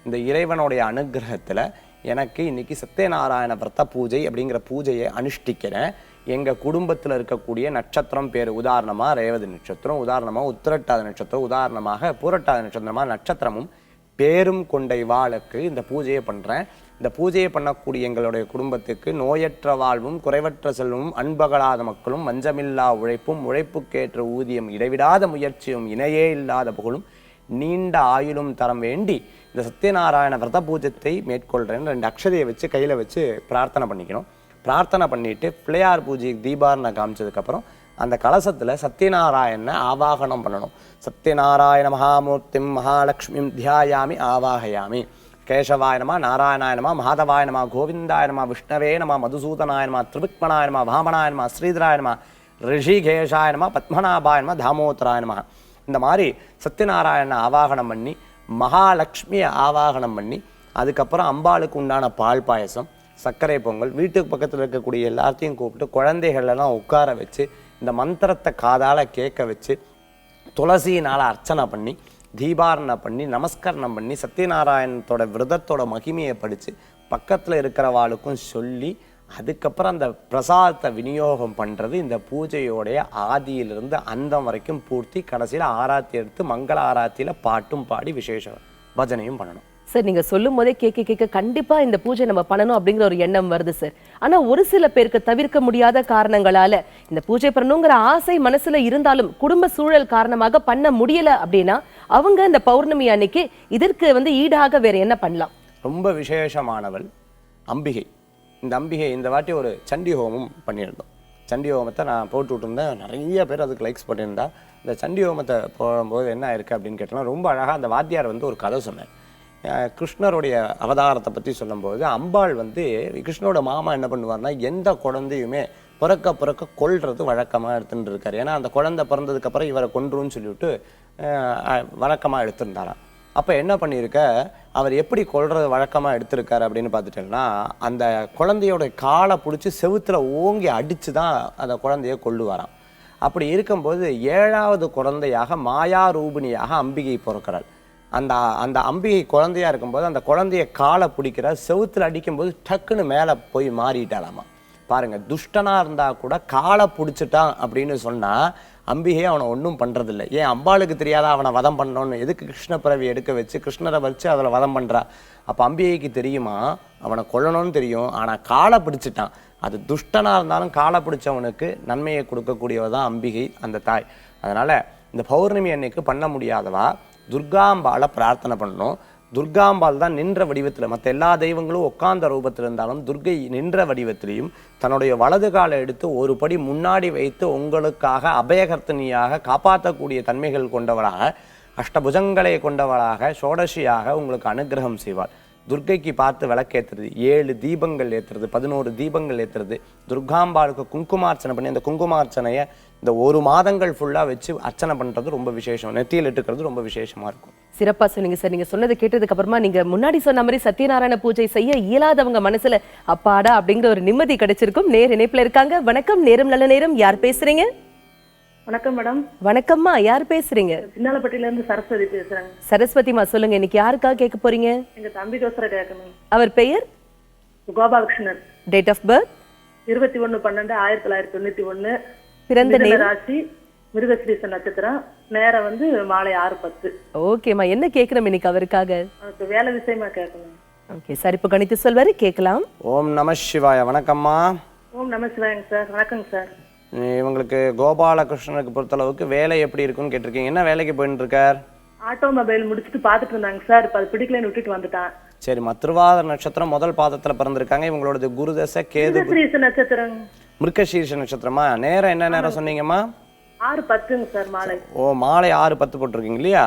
[SPEAKER 2] இந்த இறைவனுடைய அனுகிரகத்தில் எனக்கு இன்னைக்கு சத்யநாராயண விரத பூஜை அப்படிங்கிற பூஜையை அனுஷ்டிக்கிறேன். எங்கள் குடும்பத்தில் இருக்கக்கூடிய நட்சத்திரம் பேர், உதாரணமாக ரேவதி நட்சத்திரம், உதாரணமாக உத்திரட்டாத நட்சத்திரம், உதாரணமாக பூரட்டாத நட்சத்திரமாக நட்சத்திரமும் பேரும் கொண்ட இவாளுக்கு இந்த பூஜையை பண்ணுறேன். இந்த பூஜையை பண்ணக்கூடிய எங்களுடைய குடும்பத்துக்கு நோயற்ற வாழ்வும் குறைவற்ற செல்வமும் அன்பகலாத மக்களும் மஞ்சமில்லா உழைப்பும் உழைப்புக்கேற்ற ஊதியம் இடைவிடாத முயற்சியும் இணையே இல்லாத புகழும் நீண்ட ஆயுளும் தரம் வேண்டி இந்த சத்யநாராயண விரத பூஜத்தை மேற்கொள்கிறேன்னு 2 அக்ஷதையை வச்சு கையில் வச்சு பிரார்த்தனை பண்ணிக்கணும். பிரார்த்தனை பண்ணிட்டு பிள்ளையார் பூஜைக்கு தீபாரணை காமிச்சதுக்கப்புறம் அந்த கலசத்தில் சத்யநாராயணனை ஆவாகனம் பண்ணணும். சத்யநாராயண மகாமூர்த்திம் மகாலட்சுமிம் தியாயாமி ஆவாகயாமி. கேசவாய நம, நாராயணாய நம, மாதவாய நம, கோவிந்தாய நம, விஷ்ணவே நம, மதுசூதனாய நம, திரிவிக்மணாய நம, வாமனாய நம, ஸ்ரீதராய நம, ரிஷிகேஷாய நம, பத்மநாபாய நம, தாமோதராய நம. இந்த மாதிரி சத்யநாராயணனை ஆவாகனம் பண்ணி மகாலட்சுமியை ஆவாகனம் பண்ணி அதுக்கப்புறம் அம்பாளுக்கு உண்டான பால் பாயசம், சர்க்கரை பொங்கல், வீட்டுக்கு பக்கத்தில் இருக்கக்கூடிய எல்லாத்தையும் கூப்பிட்டு குழந்தைகளெல்லாம் உட்கார வச்சு இந்த மந்திரத்தை காதால் கேட்க வச்சு துளசியினால் அர்ச்சனை பண்ணி தீபாரணை பண்ணி நமஸ்கரணம் பண்ணி சத்யநாராயணத்தோட விரதத்தோட மகிமையை படித்து பக்கத்தில் இருக்கிறவாளுக்கும் சொல்லி அதுக்கப்புறம் அந்த பிரசாதத்தை விநியோகம் பண்ணுறது இந்த பூஜையோடைய ஆதியிலிருந்து அந்தம் வரைக்கும் பூர்த்தி. கடைசியில் ஆராத்தி எடுத்து மங்கள ஆராத்தியில் பாட்டும் பாடி விசேஷ பஜனையும் பண்ணணும்.
[SPEAKER 1] சார், நீங்க சொல்லும் போதே கேட்க கண்டிப்பா இந்த பூஜை நம்ம பண்ணணும் அப்படிங்கிற ஒரு எண்ணம் வருது சார். ஆனா ஒரு சில பேருக்கு தவிர்க்க முடியாத காரணங்களால இந்த பூஜை பண்ணணுங்கிற ஆசை மனசுல இருந்தாலும் குடும்ப சூழல் காரணமாக பண்ண முடியல அப்படின்னா அவங்க இந்த பௌர்ணமி அன்னைக்கு இதற்கு வந்து ஈடாக வேற என்ன பண்ணலாம்?
[SPEAKER 2] ரொம்ப விசேஷமானவள் அம்பிகை. இந்த அம்பிகை இந்த வாட்டி ஒரு சண்டி ஹோமம் பண்ணியிருந்தோம். சண்டி ஹோமத்தை நான் போட்டு விட்டுருந்தேன். நிறைய பேர் அதுக்கு லைக்ஸ் பண்ணியிருந்தா. இந்த சண்டி ஹோமத்தை போகும்போது என்ன இருக்குது அப்படின்னு கேட்டோம்னா ரொம்ப அழகாக அந்த வாத்தியார் வந்து ஒரு கதை சொன்னேன். கிருஷ்ணருடைய அவதாரத்தை பற்றி சொல்லும்போது அம்பாள் வந்து கிருஷ்ணரோட மாமா என்ன பண்ணுவார்னா எந்த குழந்தையுமே பிறக்க கொல்றது வழக்கமாக எடுத்துட்டு இருக்காரு. ஏன்னா அந்த குழந்தை பிறந்ததுக்கப்புறம் இவரை கொன்றுன்னு சொல்லிவிட்டு வழக்கமாக எடுத்துருந்தாராம். அப்போ என்ன பண்ணியிருக்க, அவர் எப்படி கொல்றது வழக்கமாக எடுத்திருக்காரு அப்படின்னு பார்த்துட்டேன்னா அந்த குழந்தையோட காலை பிடிச்சி செவுத்துல ஓங்கி அடித்து தான் அந்த குழந்தைய கொல்லுவாராம். அப்படி இருக்கும்போது 7வது குழந்தையாக மாயா ரூபிணியாக அம்பிகை பிறக்கிறாள். அந்த அம்பிகை குழந்தையா இருக்கும்போது அந்த குழந்தைய காலை பிடிக்கிற செவுத்துல அடிக்கும்போது டக்குன்னு மேலே போய் மாறிட்டாலாமா. பாருங்க, துஷ்டனா இருந்தா கூட காலை பிடிச்சிட்டான் அப்படின்னு சொன்னா அம்பிகை அவனை ஒன்றும் பண்றதில்லை. ஏன் அம்பாளுக்கு தெரியாதா அவனை வதம் பண்ணணும்னு? எதுக்கு கிருஷ்ண பிறவி எடுக்க வச்சு கிருஷ்ணரை வச்சு அதில் வதம் பண்றா? அப்போ அம்பிகைக்கு தெரியுமா அவனை கொல்லணும்னு தெரியும், ஆனால் காலை பிடிச்சிட்டான். அது துஷ்டனா இருந்தாலும் காலை பிடிச்சவனுக்கு நன்மையை கொடுக்கக்கூடியவ தான் அம்பிகை, அந்த தாய். அதனால இந்த பௌர்ணமி அன்னைக்கு பண்ண முடியாதவா துர்காம்பாலை பிரார்த்தனை பண்ணணும். துர்காம்பாள் தான் நின்ற வடிவத்தில், மற்ற எல்லா தெய்வங்களும் உட்கார்ந்த ரூபத்தில் இருந்தாலும் துர்கை நின்ற வடிவத்திலையும் தன்னுடைய வலது காலை எடுத்து ஒரு படி முன்னாடி வைத்து உங்களுக்காக அபயகர்த்தனியாக காப்பாற்றக்கூடிய தன்மைகள் கொண்டவளாக, அஷ்டபுஜங்களை கொண்டவளாக, ஷோடசியாக உங்களுக்கு அனுகிரகம் செய்வாள். துர்கைக்கு பார்த்து விளக்கேற்றுறது, 7 தீபங்கள் ஏற்றுறது, 11 தீபங்கள் ஏற்றுறது, துர்காம்பாளுக்கு குங்குமார்ச்சனை பண்ணி அந்த குங்குமார்ச்சனையை இந்த 1 மாதங்கள் ஃபுல்லாக வச்சு அர்ச்சனை பண்ணுறது ரொம்ப விசேஷம். நெத்தியில் இட்டுக்கிறது ரொம்ப விசேஷமாக இருக்கும்.
[SPEAKER 1] சிறப்பா சொன்னீங்க சார். நீங்க சொன்னதை கேட்டதுக்கு அப்புறமா நீங்க முன்னாடி சொன்ன மாதிரி சத்யநாராயண பூஜை செய்ய இயலாதவங்க மனசுல அப்பாடா அப்படிங்கிற ஒரு நிம்மதி கிடைச்சிருக்கும். நேர் இணைப்புல இருக்காங்க. வணக்கம், நேரம் நல்ல நேரம். யார் பேசுறீங்க?
[SPEAKER 6] வணக்கம் மேடம்.
[SPEAKER 1] வணக்கம்மா, யார் பேசுறீங்க?
[SPEAKER 6] சின்னாலப்பட்டியில இருந்து சரஸ்வதி பேசுறேங்க.
[SPEAKER 1] சரஸ்வதிமா, சொல்லுங்க, இன்னைக்கு யாருக்காக கேட்க போறீங்க?
[SPEAKER 6] எங்க தம்பிக்கோசரம் கேட்கணும்.
[SPEAKER 1] அவர் பெயர்?
[SPEAKER 6] கோபாலகிருஷ்ணன்.
[SPEAKER 1] Date of birth?
[SPEAKER 6] 21/12/1991.
[SPEAKER 1] பிறந்த நேரம்?
[SPEAKER 6] ராசி மிருகஸ்ரீச நட்சத்திரம். நேரம் வந்து மாலை 6:10.
[SPEAKER 1] ஓகேம்மா, என்ன கேட்கணும் இன்னைக்கு அவருக்காக?
[SPEAKER 6] அவருக்கு வேலை விஷயமா கேட்கணும்.
[SPEAKER 1] ஓகே சார், இப்போ கணித்து சொல்வாரு கேட்கலாம்.
[SPEAKER 2] ஓம் நம சிவாய. வணக்கம்மா.
[SPEAKER 6] ஓம் நம சிவாயங்க சார். வணக்கங்க சார்.
[SPEAKER 2] இவங்களுக்கு கோபாலகிருஷ்ணனுக்கு பொறுத்தளவுக்கு வேலை எப்படி இருக்குன்னு கேட்டிருக்கீங்க. என்ன வேலைக்கு போயிட்டு இருக்கார்?
[SPEAKER 6] ஆட்டோமொபைல் முடிச்சுட்டு பார்த்துட்டு இருந்தாங்க சார். இப்போ அது பிடிக்கலன்னு விட்டுட்டு வந்துட்டான்.
[SPEAKER 2] சரிம்மா, திருவாதிரை நட்சத்திரம் முதல் பாதத்துல பிறந்திருக்காங்க. இவங்களோட குருதசை கேது
[SPEAKER 6] மிருகசீரிஷ நட்சத்திரம்.
[SPEAKER 2] மிருகசீரிஷ நட்சத்திரமா? நேரம் என்ன நேரம் சொன்னீங்கம்மா?
[SPEAKER 6] 6:10ங்க சார் மாலை.
[SPEAKER 2] ஓ, மாலை 6:10 போட்டிருக்கீங்க இல்லையா?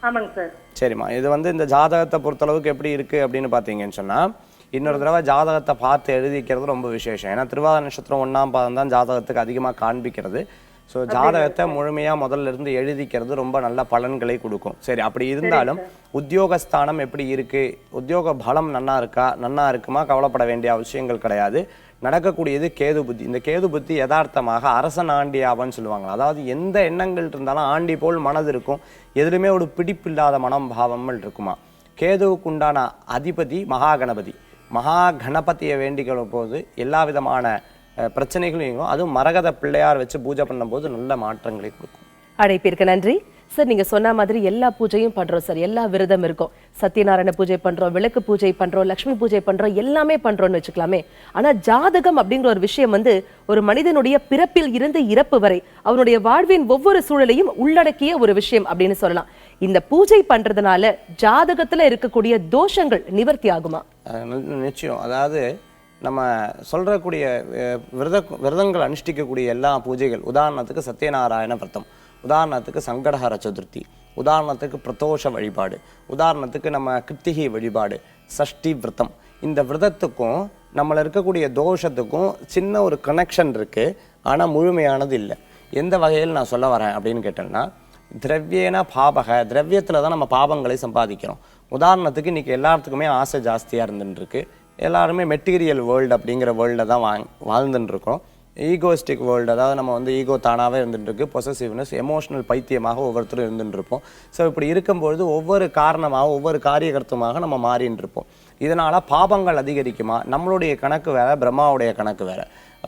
[SPEAKER 6] ஆமாங்க சார்.
[SPEAKER 2] சரிம்மா, இது இந்த ஜாதகத்தை பொறுத்தளவுக்கு எப்படி இருக்கு அப்படின்னு பார்த்தீங்கன்னு சொன்னா, இன்னொரு தடவை ஜாதகத்தை பார்த்து எழுதிக்கிறது ரொம்ப விசேஷம். ஏன்னா திருவாதிரை நட்சத்திரம் 1ஆம் பாதம் தான் ஜாதகத்துக்கு அதிகமாக காண்பிக்கிறது. ஸோ ஜாதகத்தை முழுமையா முதல்ல இருந்து எழுதிக்கிறது ரொம்ப நல்ல பலன்களை கொடுக்கும். சரி, அப்படி இருந்தாலும் உத்தியோகஸ்தானம் எப்படி இருக்கு, உத்தியோக பலம் நன்னா இருக்கா, நன்னா இருக்குமா, கவலைப்பட வேண்டிய அவசியங்கள் கிடையாது. நடக்கக்கூடியது கேது புத்தி. இந்த கேது புத்தி யதார்த்தமாக அரசன் ஆண்டி ஆவன்னு சொல்லுவாங்க. அதாவது எந்த எண்ணங்கள் இருந்தாலும் ஆண்டி போல் மனது இருக்கும், எதுலையுமே ஒரு பிடிப்பில்லாத மனம் பாவங்கள் இருக்குமா. கேதுவுக்கு உண்டான அதிபதி மகாகணபதி. மகாகணபதியை வேண்டிக்கிற போது எல்லா விதமான பிரச்சனைகளையும், அதுவும் மரகத பிள்ளையார் வச்சு பூஜை பண்ணும்போது நல்ல மாற்றங்களை கொடுக்கும்.
[SPEAKER 1] அழைப்பிற்கு நன்றி சார். நீங்க சொன்ன மாதிரி எல்லா பூஜையும் பண்றோம் சார், எல்லா விரதம் இருக்கும். சத்யநாராயண பூஜை பண்றோம், விளக்கு பூஜை பண்றோம், லட்சுமி பூஜை பண்றோம், எல்லாமே பண்றோம்னு வச்சுக்கலாமே. ஆனா ஜாதகம் அப்படிங்கிற ஒரு விஷயம் ஒரு மனிதனுடைய பிறப்பில் இருந்து இறப்பு வரை அவனுடைய வாழ்வின் ஒவ்வொரு சூழலையும் உள்ளடக்கிய ஒரு விஷயம் அப்படின்னு சொல்லலாம். இந்த பூஜை பண்றதுனால ஜாதகத்துல இருக்கக்கூடிய தோஷங்கள் நிவர்த்தி ஆகுமா?
[SPEAKER 2] நிச்சயம். அதாவது நம்ம சொல்றக்கூடிய விரதங்கள் அனுஷ்டிக்கக்கூடிய எல்லா பூஜைகள், உதாரணத்துக்கு சத்யநாராயண விரதம், உதாரணத்துக்கு சங்கடஹர சதுர்த்தி, உதாரணத்துக்கு பிரதோஷ வழிபாடு, உதாரணத்துக்கு நம்ம கிருத்திகை வழிபாடு, சஷ்டி விரதம், இந்த விரதத்துக்கும் நம்மள இருக்கக்கூடிய தோஷத்துக்கும் சின்ன ஒரு கனெக்ஷன் இருக்கு. ஆனால் முழுமையானது இல்லை. எந்த வகையில் நான் சொல்ல வரேன் அப்படின்னு கேட்டேன்னா, திரவியன பாபக, திரவியத்தில் தான் நம்ம பாபங்களை சம்பாதிக்கிறோம். உதாரணத்துக்கு இன்னைக்கு எல்லாத்துக்குமே ஆசை ஜாஸ்தியாக இருந்துட்டு இருக்கு. எல்லாருமே மெட்டீரியல் வேர்ல்டு அப்படிங்கிற வேர்ல்டில் தான் வாழ்ந்துட்டு இருக்கோம். ஈகோஸ்டிக் வேர்ல்டு, அதாவது நம்ம ஈகோ தானாகவே இருந்துட்டு இருக்கு. பொசசிவ்னஸ், எமோஷனல் பைத்தியமாக ஒவ்வொருத்தரும் இருந்துட்டு இருப்போம். ஸோ இப்படி இருக்கும்பொழுது ஒவ்வொரு காரணமாக ஒவ்வொரு காரியகர்த்தமாக நம்ம மாறின்னு இருப்போம். இதனால பாபங்கள் அதிகரிக்குமா? நம்மளுடைய கணக்கு வேற, பிரம்மாவுடைய கணக்கு வேற.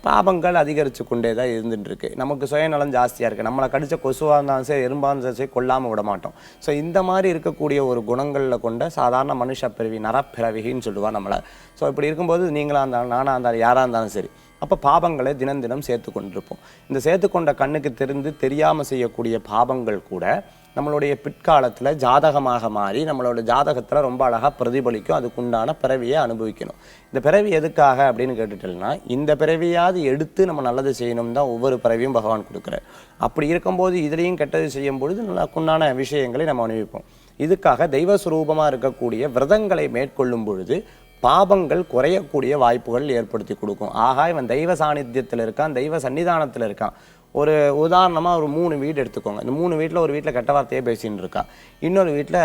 [SPEAKER 2] பாபங்கள் அதிகரித்து கொண்டே தான் இருந்துட்டு இருக்கு. நமக்கு சுயநலம் ஜாஸ்தியாக இருக்குது. நம்மளை கடிச்ச கொசுவாக இருந்தாலும் சரி, எறும்பாக இருந்தாலும் சரி, கொல்லாமல் விட மாட்டோம். ஸோ இந்த மாதிரி இருக்கக்கூடிய ஒரு குணங்களில் கொண்ட சாதாரண மனுஷ பிறவி, நரப்பிறவின்னு சொல்லுவா நம்மளை. ஸோ இப்படி இருக்கும்போது நீங்களாக இருந்தாலும் நானாக இருந்தாலும் யாராக இருந்தாலும் சரி, அப்போ பாபங்களை தினம் தினம் சேர்த்து கொண்டிருப்போம். இந்த சேர்த்து கொண்ட கண்ணுக்கு தெரியாமல் செய்யக்கூடிய பாபங்கள் கூட நம்மளுடைய பிற்காலத்தில் ஜாதகமாக மாறி நம்மளோட ஜாதகத்தில் ரொம்ப அழகாக பிரதிபலிக்கும். அதுக்குண்டான பிறவியை அனுபவிக்கணும். இந்த பிறவி எதுக்காக அப்படின்னு கேட்டுட்டோம்னா, இந்த பிறவியாவது எடுத்து நம்ம நல்லது செய்யணும் தான் ஒவ்வொரு பிறவியும் பகவான் கொடுக்குறார். அப்படி இருக்கும்போது இதுலேயும் கெட்டது செய்யும் பொழுது நல்லக்குண்டான விஷயங்களை நம்ம அனுபவிப்போம். இதுக்காக தெய்வஸ்வரூபமாக இருக்கக்கூடிய விரதங்களை மேற்கொள்ளும் பொழுது பாபங்கள் குறையக்கூடிய வாய்ப்புகள் ஏற்படுத்தி கொடுக்கும். ஆகா, இவன் தெய்வ சாநித்தியத்தில் இருக்கான், தெய்வ சன்னிதானத்தில் இருக்கான். ஒரு உதாரணமாக ஒரு 3 வீடு எடுத்துக்கோங்க. இந்த 3 வீட்டில் ஒரு வீட்டில் கெட்ட வார்த்தையே பேசின்னு இருக்கா, இன்னொரு வீட்டில்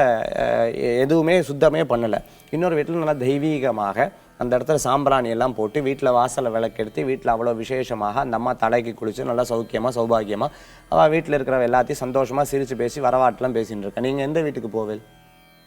[SPEAKER 2] எதுவுமே சுத்தமே பண்ணலை, இன்னொரு வீட்டில் நல்லா தெய்வீகமாக அந்த இடத்துல சாம்பிராணி எல்லாம் போட்டு வீட்டில் வாசலை விளக்கெடுத்து வீட்டில் அவ்வளோ விசேஷமாக அந்த அம்மா தலைக்கு குளிச்சு நல்லா சௌக்கியமாக சௌபாகியமாக அவள் வீட்டில் இருக்கிற எல்லாத்தையும் சந்தோஷமாக சிரித்து பேசி வரவாட்டெலாம் பேசின்னு இருக்கா. நீங்கள் எந்த வீட்டுக்கு போவேல்?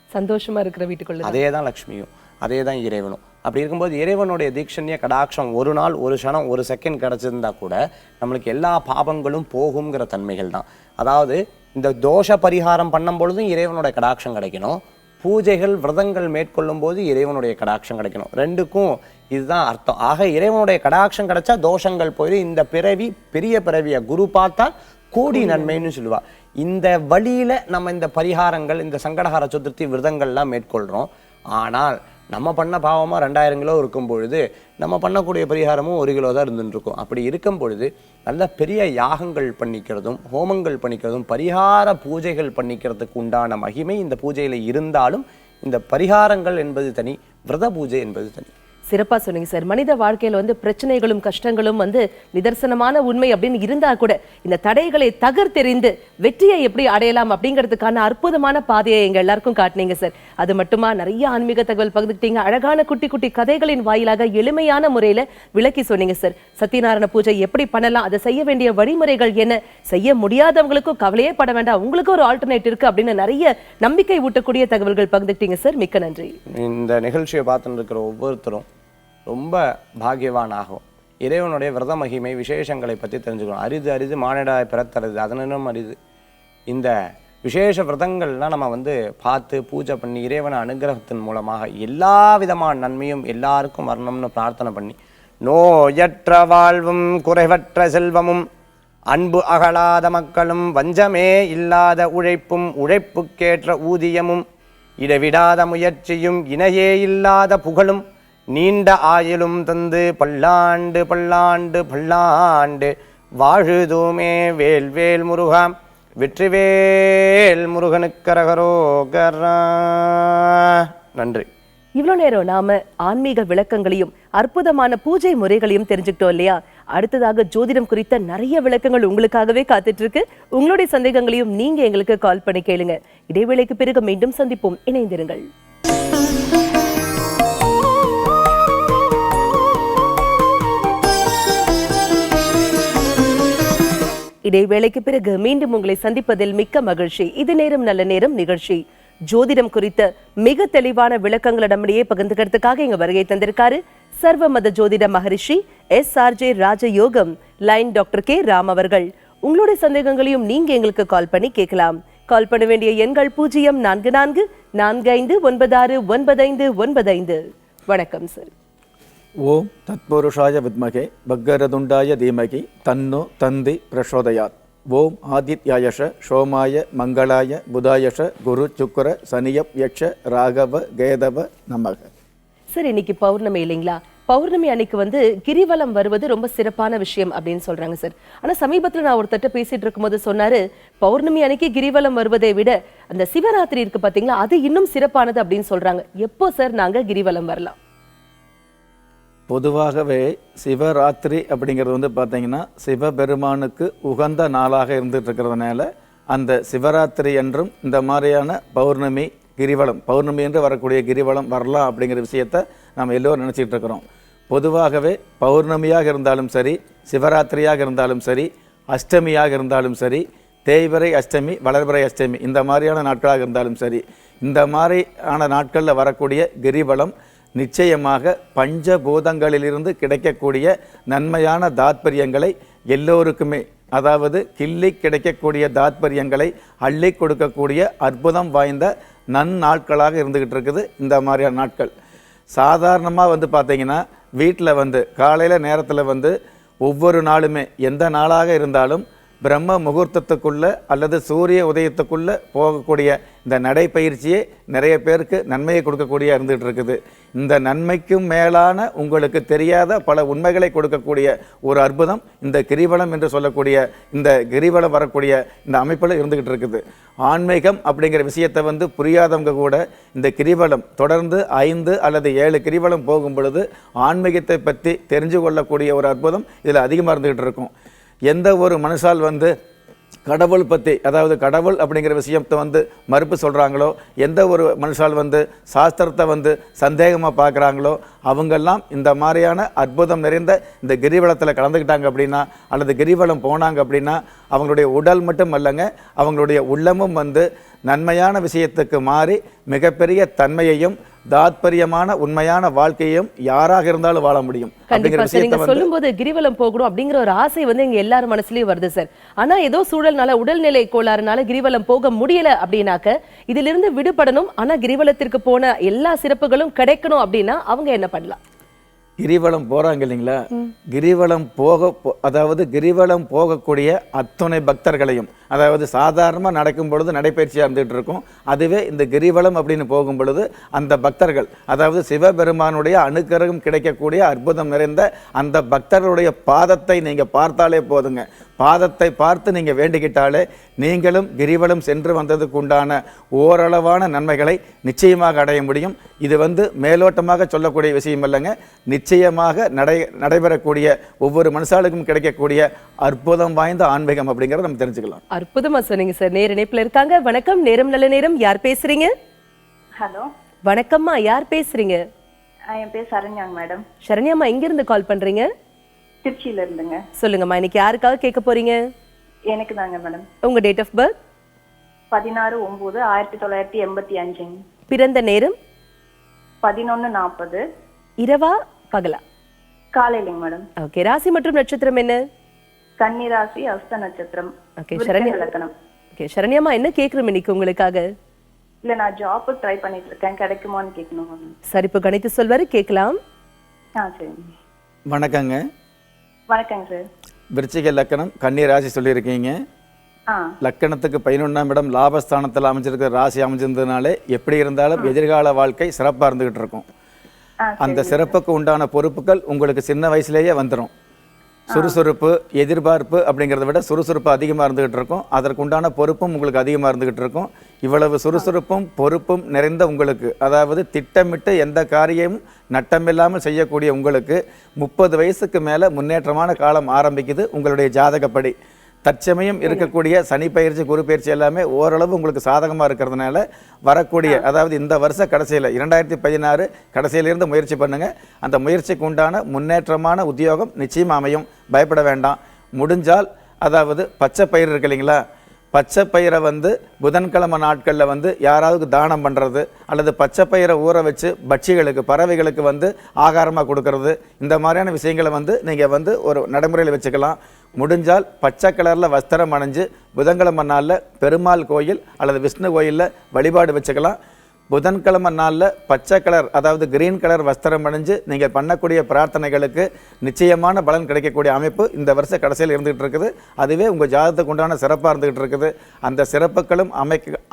[SPEAKER 1] சந்தோஷமா இருக்கிற வீட்டுக்குள்ள.
[SPEAKER 2] அதே தான் லக்ஷ்மியும், அதே தான் இறைவனும். அப்படி இருக்கும்போது இறைவனுடைய தீட்சண்ய கடாட்சம் ஒரு நாள், ஒரு க்ஷணம், ஒரு செகண்ட் கிடச்சிருந்தா கூட நம்மளுக்கு எல்லா பாபங்களும் போகுங்கிற தன்மைகள் தான். அதாவது இந்த தோஷ பரிகாரம் பண்ணும் பொழுதும் இறைவனுடைய கடாட்சம் கிடைக்கணும், பூஜைகள் விரதங்கள் மேற்கொள்ளும் போது இறைவனுடைய கடாட்சம் கிடைக்கணும். ரெண்டுக்கும் இதுதான் அர்த்தம். ஆக இறைவனுடைய கடாட்சம் கிடைச்சா தோஷங்கள் போயிடும். இந்த பிறவி பெரிய பிறவியை குரு பார்த்தா கோடி நன்மைன்னு சொல்லுவா. இந்த வழியில நம்ம இந்த பரிகாரங்கள், இந்த சங்கடஹர சதுர்த்தி விரதங்கள்லாம் மேற்கொள்றோம். ஆனால் நம்ம பண்ண பாவமாக 2000 கிலோ இருக்கும் பொழுது நம்ம பண்ணக்கூடிய பரிகாரமும் 1 கிலோ தான் இருந்துட்டு இருக்கும். அப்படி இருக்கும் பொழுது நல்ல பெரிய யாகங்கள் பண்ணிக்கிறதும், ஹோமங்கள் பண்ணிக்கிறதும், பரிகார பூஜைகள் பண்ணிக்கிறதுக்கு உண்டான மகிமை இந்த பூஜையில் இருந்தாலும் இந்த பரிகாரங்கள் என்பது தனி, விரத பூஜை என்பது தனி.
[SPEAKER 1] சிறப்பா சொன்னீங்க சார். மனித வாழ்க்கையில பிரச்சனைகளும் கஷ்டங்களும் நிதர்சனமான உண்மை அப்படின்னு இருந்தா கூட இந்த தடைகளை தகர்த்தெறிந்து வெற்றியை எப்படி அடையலாம் அப்படிங்கிறதுக்கான அற்புதமான பாதையை எங்க எல்லாருக்கும் காட்டினீங்க சார். அது மட்டுமா நிறைய ஆன்மீக தகவல் பகிர்ந்துக்கிட்டீங்க. அழகான குட்டி குட்டி கதைகளின் வாயிலாக எளிமையான முறையில விளக்கி சொன்னீங்க சார். சத்யநாராயண பூஜை எப்படி பண்ணலாம், அதை செய்ய வேண்டிய வழிமுறைகள் என்ன, செய்ய முடியாதவங்களுக்கும் கவலையே பட வேண்டாம், உங்களுக்கு ஒரு ஆல்டர்னேட் இருக்கு அப்படின்னு நிறைய நம்பிக்கை ஊட்டக்கூடிய தகவல்கள் பகிர்ந்துக்கிட்டீங்க சார். மிக்க நன்றி.
[SPEAKER 2] இந்த நிகழ்ச்சியை பார்த்துட்டு இருக்கிற ஒவ்வொருத்தரும் ரொம்ப பாக்கியவான் ஆகும். இறைவனுடைய விரத மகிமை விசேஷங்களை பற்றி தெரிஞ்சுக்கணும். அரிது அரிது மானிடாய் பிறத்தருது அதனும் அரிது. இந்த விசேஷ விரதங்கள்லாம் நம்ம வந்து பார்த்து பூஜை பண்ணி இறைவனை அனுகிரகத்தின் மூலமாக எல்லா விதமான நன்மையும் எல்லாருக்கும் வரணும்னு பிரார்த்தனை பண்ணி நோயற்ற வாழ்வும் குறைவற்ற செல்வமும் அன்பு அகலாத மக்களும் வஞ்சமே இல்லாத உழைப்பும் உழைப்புக்கேற்ற ஊதியமும் இடைவிடாத முயற்சியும் இணையே இல்லாத புகழும் நீண்ட ஆயுளும் தந்து பல்லாண்டு பல்லாண்டு பல்லாண்டு வாழுதுமே வேல் வேல் முருகா வெற்றிவேல் முருகனுக்கரகரோகரா. நன்றி.
[SPEAKER 1] இவ்வளோ நேரம் நாம ஆன்மீக விளக்கங்களையும் அற்புதமான பூஜை முறைகளையும் தெரிஞ்சுக்கிட்டோம் இல்லையா? அடுத்ததாக ஜோதிடம் குறித்த நிறைய விளக்கங்கள் உங்களுக்காகவே காத்துட்டு இருக்கு. உங்களுடைய சந்தேகங்களையும் நீங்க எங்களுக்கு கால் பண்ணி கேளுங்க. இடைவேளைக்கு பிறகு மீண்டும் சந்திப்போம். இணைந்திருங்கள். இடைவேளைக்கு பிறகு மீண்டும் உங்களை சந்திப்பதில் மிக்க மகிழ்ச்சி. இது நேரம் நல்ல நேரம் நிகழ்ச்சி. ஜோதிடம் குறித்த மிக தெளிவான விளக்கங்களிடமிடையே பகிர்ந்துக்கிறதுக்காக இங்க வருகை தந்திருக்காரு சர்வ மத ஜோதிட மகரிஷி SRJ ராஜயோகம் லைன் டாக்டர் கே ராம் அவர்கள். உங்களுடைய சந்தேகங்களையும் நீங்க எங்களுக்கு கால் பண்ணி கேட்கலாம். கால் பண்ண வேண்டிய எண்கள் 0444596955. வணக்கம் சார்.
[SPEAKER 7] ஓம் தத்புருஷாய வித்மகே பக்கரதுண்டாய தீமகி தன்னோ தந்தி பிரசோதயாத். ஓம் ஆதித்யாயஷ சோமாய மங்களாய புதாயஷ குரு சுக்கர சனியப் யக்ஷ ராகவ கேதவ நமக.
[SPEAKER 1] சார், இன்னைக்கு பௌர்ணமி இல்லைங்களா? பௌர்ணமி அன்னைக்கு வந்து கிரிவலம் வருவது ரொம்ப சிறப்பான விஷயம் அப்படின்னு சொல்றாங்க சார். ஆனா சமீபத்துல நான் ஒருத்தட்ட பேசிட்டு இருக்கும்போது சொன்னாரு, பௌர்ணமி அன்னைக்கு கிரிவலம் வருவதை விட அந்த சிவராத்திரி இருக்கு பாத்தீங்களா, அது இன்னும் சிறப்பானது அப்படின்னு சொல்றாங்க. எப்போ சார் நாங்க கிரிவலம் வரலாம்?
[SPEAKER 7] பொதுவாகவே சிவராத்திரி அப்படிங்கிறது வந்து பார்த்தீங்கன்னா சிவபெருமானுக்கு உகந்த நாளாக இருந்துட்டு இருக்கிறதுனால அந்த சிவராத்திரி என்றும் இந்த மாதிரியான பௌர்ணமி கிரிவலம், பௌர்ணமி என்று வரக்கூடிய கிரிவலம் வரலாம் அப்படிங்கிற விஷயத்த நம்ம எல்லோரும் நினச்சிட்டு இருக்கிறோம். பொதுவாகவே பௌர்ணமியாக இருந்தாலும் சரி, சிவராத்திரியாக இருந்தாலும் சரி, அஷ்டமியாக இருந்தாலும் சரி, தேய்பிறை அஷ்டமி வளர்பிறை அஷ்டமி இந்த மாதிரியான நாட்களாக இருந்தாலும் சரி, இந்த மாதிரியான நாட்களில் வரக்கூடிய கிரிவலம் நிச்சயமாக பஞ்சபூதங்களிலிருந்து கிடைக்கக்கூடிய நன்மையான தாத்பரியங்களை எல்லோருக்குமே, அதாவது கிள்ளி கிடைக்கக்கூடிய தாத்பரியங்களை அள்ளி கொடுக்கக்கூடிய அற்புதம் வாய்ந்த நன்னாட்களாக இருந்துக்கிட்டு இருக்குது இந்த மாதிரியான நாட்கள். சாதாரணமாக வந்து பார்த்திங்கன்னா வீட்டில் வந்து காலையில் நேரத்தில் வந்து ஒவ்வொரு நாளுமே எந்த நாளாக இருந்தாலும் பிரம்ம முகூர்த்தத்துக்குள்ளே அல்லது சூரிய உதயத்துக்குள்ளே போகக்கூடிய இந்த நடைப்பயிற்சியே நிறைய பேருக்கு நன்மையை கொடுக்கக்கூடிய இருந்துகிட்டு இருக்குது. இந்த நன்மைக்கும் மேலான உங்களுக்கு தெரியாத பல உண்மைகளை கொடுக்கக்கூடிய ஒரு அற்புதம் இந்த கிரிவலம் என்று சொல்லக்கூடிய இந்த கிரிவலம் வரக்கூடிய இந்த அமைப்பில் இருந்துகிட்டு இருக்குது. ஆன்மீகம் அப்படிங்கிற விஷயத்தை வந்து புரியாதவங்க கூட இந்த கிரிவலம் தொடர்ந்து 5 அல்லது 7 கிரிவலம் போகும் பொழுது ஆன்மீகத்தை பற்றி தெரிஞ்சு கொள்ளக்கூடிய ஒரு அற்புதம் இதில் அதிகமாக இருந்துகிட்டு இருக்கும். எந்த ஒரு மனுஷால் வந்து கடவுள் பற்றி, அதாவது கடவுள் அப்படிங்கிற விஷயத்தை வந்து மறுப்பு சொல்கிறாங்களோ, எந்த ஒரு மனுஷால் வந்து சாஸ்திரத்தை வந்து சந்தேகமாக பார்க்குறாங்களோ, அவங்கெல்லாம் இந்த மாதிரியான அற்புதம் நிறைந்த இந்த கிரிவலத்தில் கலந்துக்கிட்டாங்க அப்படின்னா அல்லது கிரிவலம் போனாங்க அப்படின்னா அவங்களுடைய உடல் மட்டும் அல்லங்க, அவங்களுடைய உள்ளமும் வந்து நன்மையான விஷயத்துக்கு மாறி மிகப்பெரிய தன்மையையும் தாத்பரியமான உண்மையான வாழ்க்கையும் யாராக இருந்தாலும் வாழ முடியும்.
[SPEAKER 1] சொல்லும் போது கிரிவலம் போகணும் அப்படிங்கிற ஒரு ஆசை வந்து எங்க எல்லாரும் மனசுலயும் வருது சார். ஆனா ஏதோ சூழல்னால, உடல்நிலை கோளாறுனால கிரிவலம் போக முடியல அப்படின்னாக்க இதிலிருந்து விடுபடணும், ஆனா கிரிவலத்திற்கு போன எல்லா சிறப்புகளும் கிடைக்கணும் அப்படின்னா அவங்க என்ன பண்ணலாம்?
[SPEAKER 7] கிரிவலம் போறாங்க இல்லைங்களா, கிரிவலம் அதாவது கிரிவலம் போகக்கூடிய அத்துணை பக்தர்களையும், அதாவது சாதாரணமாக நடக்கும் பொழுது நடைபயிற்சியாக இருந்துகிட்டு இருக்கும், அதுவே இந்த கிரிவலம் அப்படின்னு போகும் பொழுது அந்த பக்தர்கள், அதாவது சிவபெருமானுடைய அனுக்கிரகம் கிடைக்கக்கூடிய அற்புதம் நிறைந்த அந்த பக்தர்களுடைய பாதத்தை நீங்கள் பார்த்தாலே போதுங்க. பாதத்தை பார்த்து நீங்கள் வேண்டிக்கிட்டாலே நீங்களும் கிரிவலம் சென்று வந்ததுக்கு உண்டான ஓரளவான நன்மைகளை நிச்சயமாக அடைய முடியும். இது வந்து மேலோட்டமாக சொல்லக்கூடிய விஷயம் இல்லைங்க, நிச்சயமாக நடைபெறக்கூடிய ஒவ்வொரு மனுஷாளுக்கும் கிடைக்கக்கூடிய அற்புதம் வாய்ந்த ஆன்மீகம் அப்படிங்கிறத நம்ம தெரிஞ்சுக்கலாம்.
[SPEAKER 1] அற்புதமா சொன்னீங்க சார். நேர இணைப்புல இருக்காங்க. வணக்கம், நேரம் நல்ல நேரம். யார் பேசுறீங்க?
[SPEAKER 8] ஹலோ,
[SPEAKER 1] வணக்கம்மா, யார் பேசுறீங்க?
[SPEAKER 8] என் பேர் சரண்யாங்க மேடம்.
[SPEAKER 1] சரண்யாம்மா, எங்க இருந்து கால் பண்றீங்க?
[SPEAKER 8] திருச்சியில இருந்துங்க.
[SPEAKER 1] சொல்லுங்கம்மா, இன்னைக்கு யாருக்காக கேட்க போறீங்க?
[SPEAKER 8] எனக்கு தாங்க மேடம்.
[SPEAKER 1] உங்க டேட் ஆஃப் பர்த்?
[SPEAKER 8] 16/9/1985.
[SPEAKER 1] பிறந்த நேரம்?
[SPEAKER 8] 11:40.
[SPEAKER 1] இரவா பகலா?
[SPEAKER 8] காலையிலங்க மேடம்.
[SPEAKER 1] ஓகே. ராசி மற்றும் நட்சத்திரம் என்ன?
[SPEAKER 8] கன்னி ராசி, அஸ்த நட்சத்திரம்.
[SPEAKER 1] ஓகே. சரண்யா, ஓகே சரண்யாமா, என்ன கேக்குறோம் இன்னைக்கு உங்களுக்காக?
[SPEAKER 8] இல்ல நான் ஜாப் ட்ரை பண்ணிட்டு இருக்கேன், கிடைக்குமான்னு கேட்கணும் மேம்.
[SPEAKER 1] சரி, இப்போ கணித்து சொல்வாரு, கேட்கலாம்.
[SPEAKER 8] சரிங்க.
[SPEAKER 7] வணக்கங்க.
[SPEAKER 8] வணக்கங்க சார்.
[SPEAKER 7] விருச்சிக லக்கணம், கன்னி ராசி சொல்லியிருக்கீங்க. லக்கணத்துக்கு 11ஆம் இடம் லாபஸ்தானத்தில் அமைஞ்சிருக்கிற ராசி அமைஞ்சிருந்ததுனாலே எப்படி இருந்தாலும் எதிர்கால வாழ்க்கை சிறப்பாக இருந்துகிட்டு இருக்கும். அந்த சிறப்புக்கு உண்டான பொறுப்புகள் உங்களுக்கு சின்ன வயசுலேயே வந்துடும். சுறுசுறுப்பு, எதிர்பார்ப்பு அப்படிங்கிறத விட சுறுசுறுப்பு அதிகமாக இருந்துகிட்டு இருக்கும். அதற்கு உண்டான பொறுப்பும் உங்களுக்கு அதிகமாக இருந்துகிட்டு இருக்கும். இவ்வளவு சுறுசுறுப்பும் பொறுப்பும் நிறைந்த உங்களுக்கு, அதாவது திட்டமிட்டு எந்த காரியமும் நட்டமில்லாமல் செய்யக்கூடிய உங்களுக்கு 30 வயசுக்கு மேலே முன்னேற்றமான காலம் ஆரம்பிக்குது உங்களுடைய ஜாதகப்படி. தற்சமயம் இருக்கக்கூடிய சனி பயிற்சி, குரு பயிற்சி எல்லாமே ஓரளவு உங்களுக்கு சாதகமாக இருக்கிறதுனால வரக்கூடிய, அதாவது இந்த வருஷ கடைசியில் 2016 கடைசியிலிருந்து முயற்சி பண்ணுங்கள். அந்த முயற்சிக்கு உண்டான முன்னேற்றமான உத்தியோகம் நிச்சயமாக அமையும். பயப்பட வேண்டாம். முடிஞ்சால், அதாவது பச்சை பயிர் இருக்கு இல்லைங்களா, பச்சை பயிரை புதன்கிழமை நாட்களில் யாராவது தானம் பண்ணுறது, அல்லது பச்சை பயிரை ஊற வச்சு பட்சிகளுக்கு, பறவைகளுக்கு ஆகாரமாக கொடுக்கறது, இந்த மாதிரியான விஷயங்களை நீங்கள் ஒரு நடைமுறையில் வச்சுக்கலாம். முடிஞ்சால் பச்சை கலரில் வஸ்திரம் அணிஞ்சு புதன்கிழமை நாளில் பெருமாள் கோயில் அல்லது விஷ்ணு கோயிலில் வழிபாடு வச்சுக்கலாம். புதன்கிழமை நாளில் பச்சை கலர், அதாவது கிரீன் கலர் வஸ்திரம் அணிஞ்சு நீங்கள் பண்ணக்கூடிய பிரார்த்தனைகளுக்கு நிச்சயமான பலன் கிடைக்கக்கூடிய அமைப்பு இந்த வருஷ கடைசியில் இருந்துகிட்டு இருக்குது. அதுவே உங்கள் ஜாதகத்துக்கு உண்டான சிறப்பாக இருந்துகிட்டு இருக்குது. அந்த சிறப்புகளும்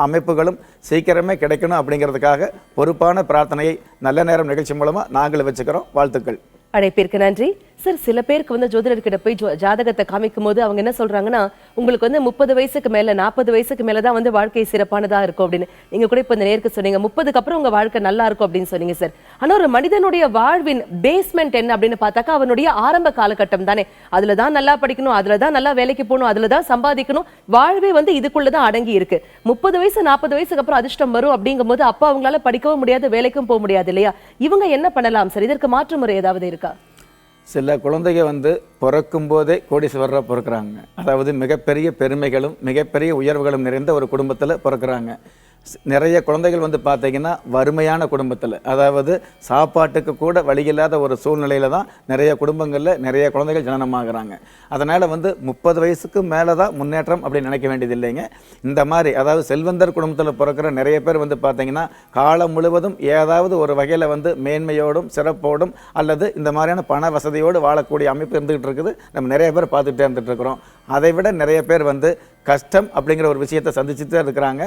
[SPEAKER 7] அமைப்புகளும் சீக்கிரமே கிடைக்கணும் அப்படிங்கிறதுக்காக பொறுப்பான பிரார்த்தனையை நல்ல நேரம் நிகழ்ச்சி மூலமாக நாங்கள் வச்சுக்கிறோம். வாழ்த்துக்கள்.
[SPEAKER 1] அழைப்பிற்கு நன்றி சார். சில பேருக்கு ஜோதிடர்கிட்ட போய் ஜாதகத்தை காமிக்கும் போது அவங்க என்ன சொல்றாங்கன்னா, உங்களுக்கு 30 வயசுக்கு மேல 40 வயசுக்கு மேலதான் வாழ்க்கை சிறப்பானதா இருக்கும் அப்படின்னு. நீங்க கூட இப்ப இந்த நேருக்கு சொன்னீங்க 30க்கு அப்புறம் உங்க வாழ்க்கை நல்லா இருக்கும் அப்படின்னு சொன்னீங்க சார். ஆனா ஒரு மனிதனுடைய வாழ்வின் பேஸ்மெண்ட் என்ன அப்படின்னு பார்த்தாக்கா அவனுடைய ஆரம்ப காலகட்டம் தானே. அதுலதான் நல்லா படிக்கணும், அதுலதான் நல்லா வேலைக்கு போகணும், அதுலதான் சம்பாதிக்கணும். வாழ்வே இதுக்குள்ளதான் அடங்கி இருக்கு. 30 வயசு 40 வயசுக்கு அப்புறம் அதிர்ஷ்டம் வரும் அப்படிங்கும் போது அப்ப அவங்களால படிக்கவும் முடியாது, வேலைக்கும் போக முடியாது இல்லையா? இவங்க என்ன பண்ணலாம் சார்? இதற்கு மாற்று முறை ஏதாவது இருக்கா?
[SPEAKER 7] சில குழந்தைங்க பிறக்கும் போதே கோடீஸ்வரராக பிறக்கிறாங்க. அதாவது மிகப்பெரிய பெருமைகளும் மிகப்பெரிய உயர்வுகளும் நிறைந்த ஒரு குடும்பத்தில் பிறக்கிறாங்க. நிறைய குழந்தைகள் பார்த்தீங்கன்னா வறுமையான குடும்பத்தில், அதாவது சாப்பாட்டுக்கு கூட வழியில்லாத ஒரு சூழ்நிலையில் தான் நிறைய குடும்பங்களில் நிறைய குழந்தைகள் ஜனனமாகறாங்க. அதனால் 30 வயசுக்கு மேலே தான் முன்னேற்றம் அப்படின்னு நினைக்க வேண்டியது இல்லைங்க. இந்த மாதிரி, அதாவது செல்வந்தர் குடும்பத்தில் பிறக்கிற நிறைய பேர் பார்த்தீங்கன்னா காலம் முழுவதும் ஏதாவது ஒரு வகையில் மேன்மையோடும் சிறப்போடும் அல்லது இந்த மாதிரியான பண வசதியோடு வாழக்கூடிய அமைப்பு இருந்துகிட்டு இருக்குது. நம்ம நிறைய பேர் பார்த்துக்கிட்டே இருந்துகிட்டு இருக்கிறோம். அதை விட நிறைய பேர் கஷ்டம் அப்படிங்கிற ஒரு விஷயத்தை சந்திச்சுட்டு இருக்கிறாங்க.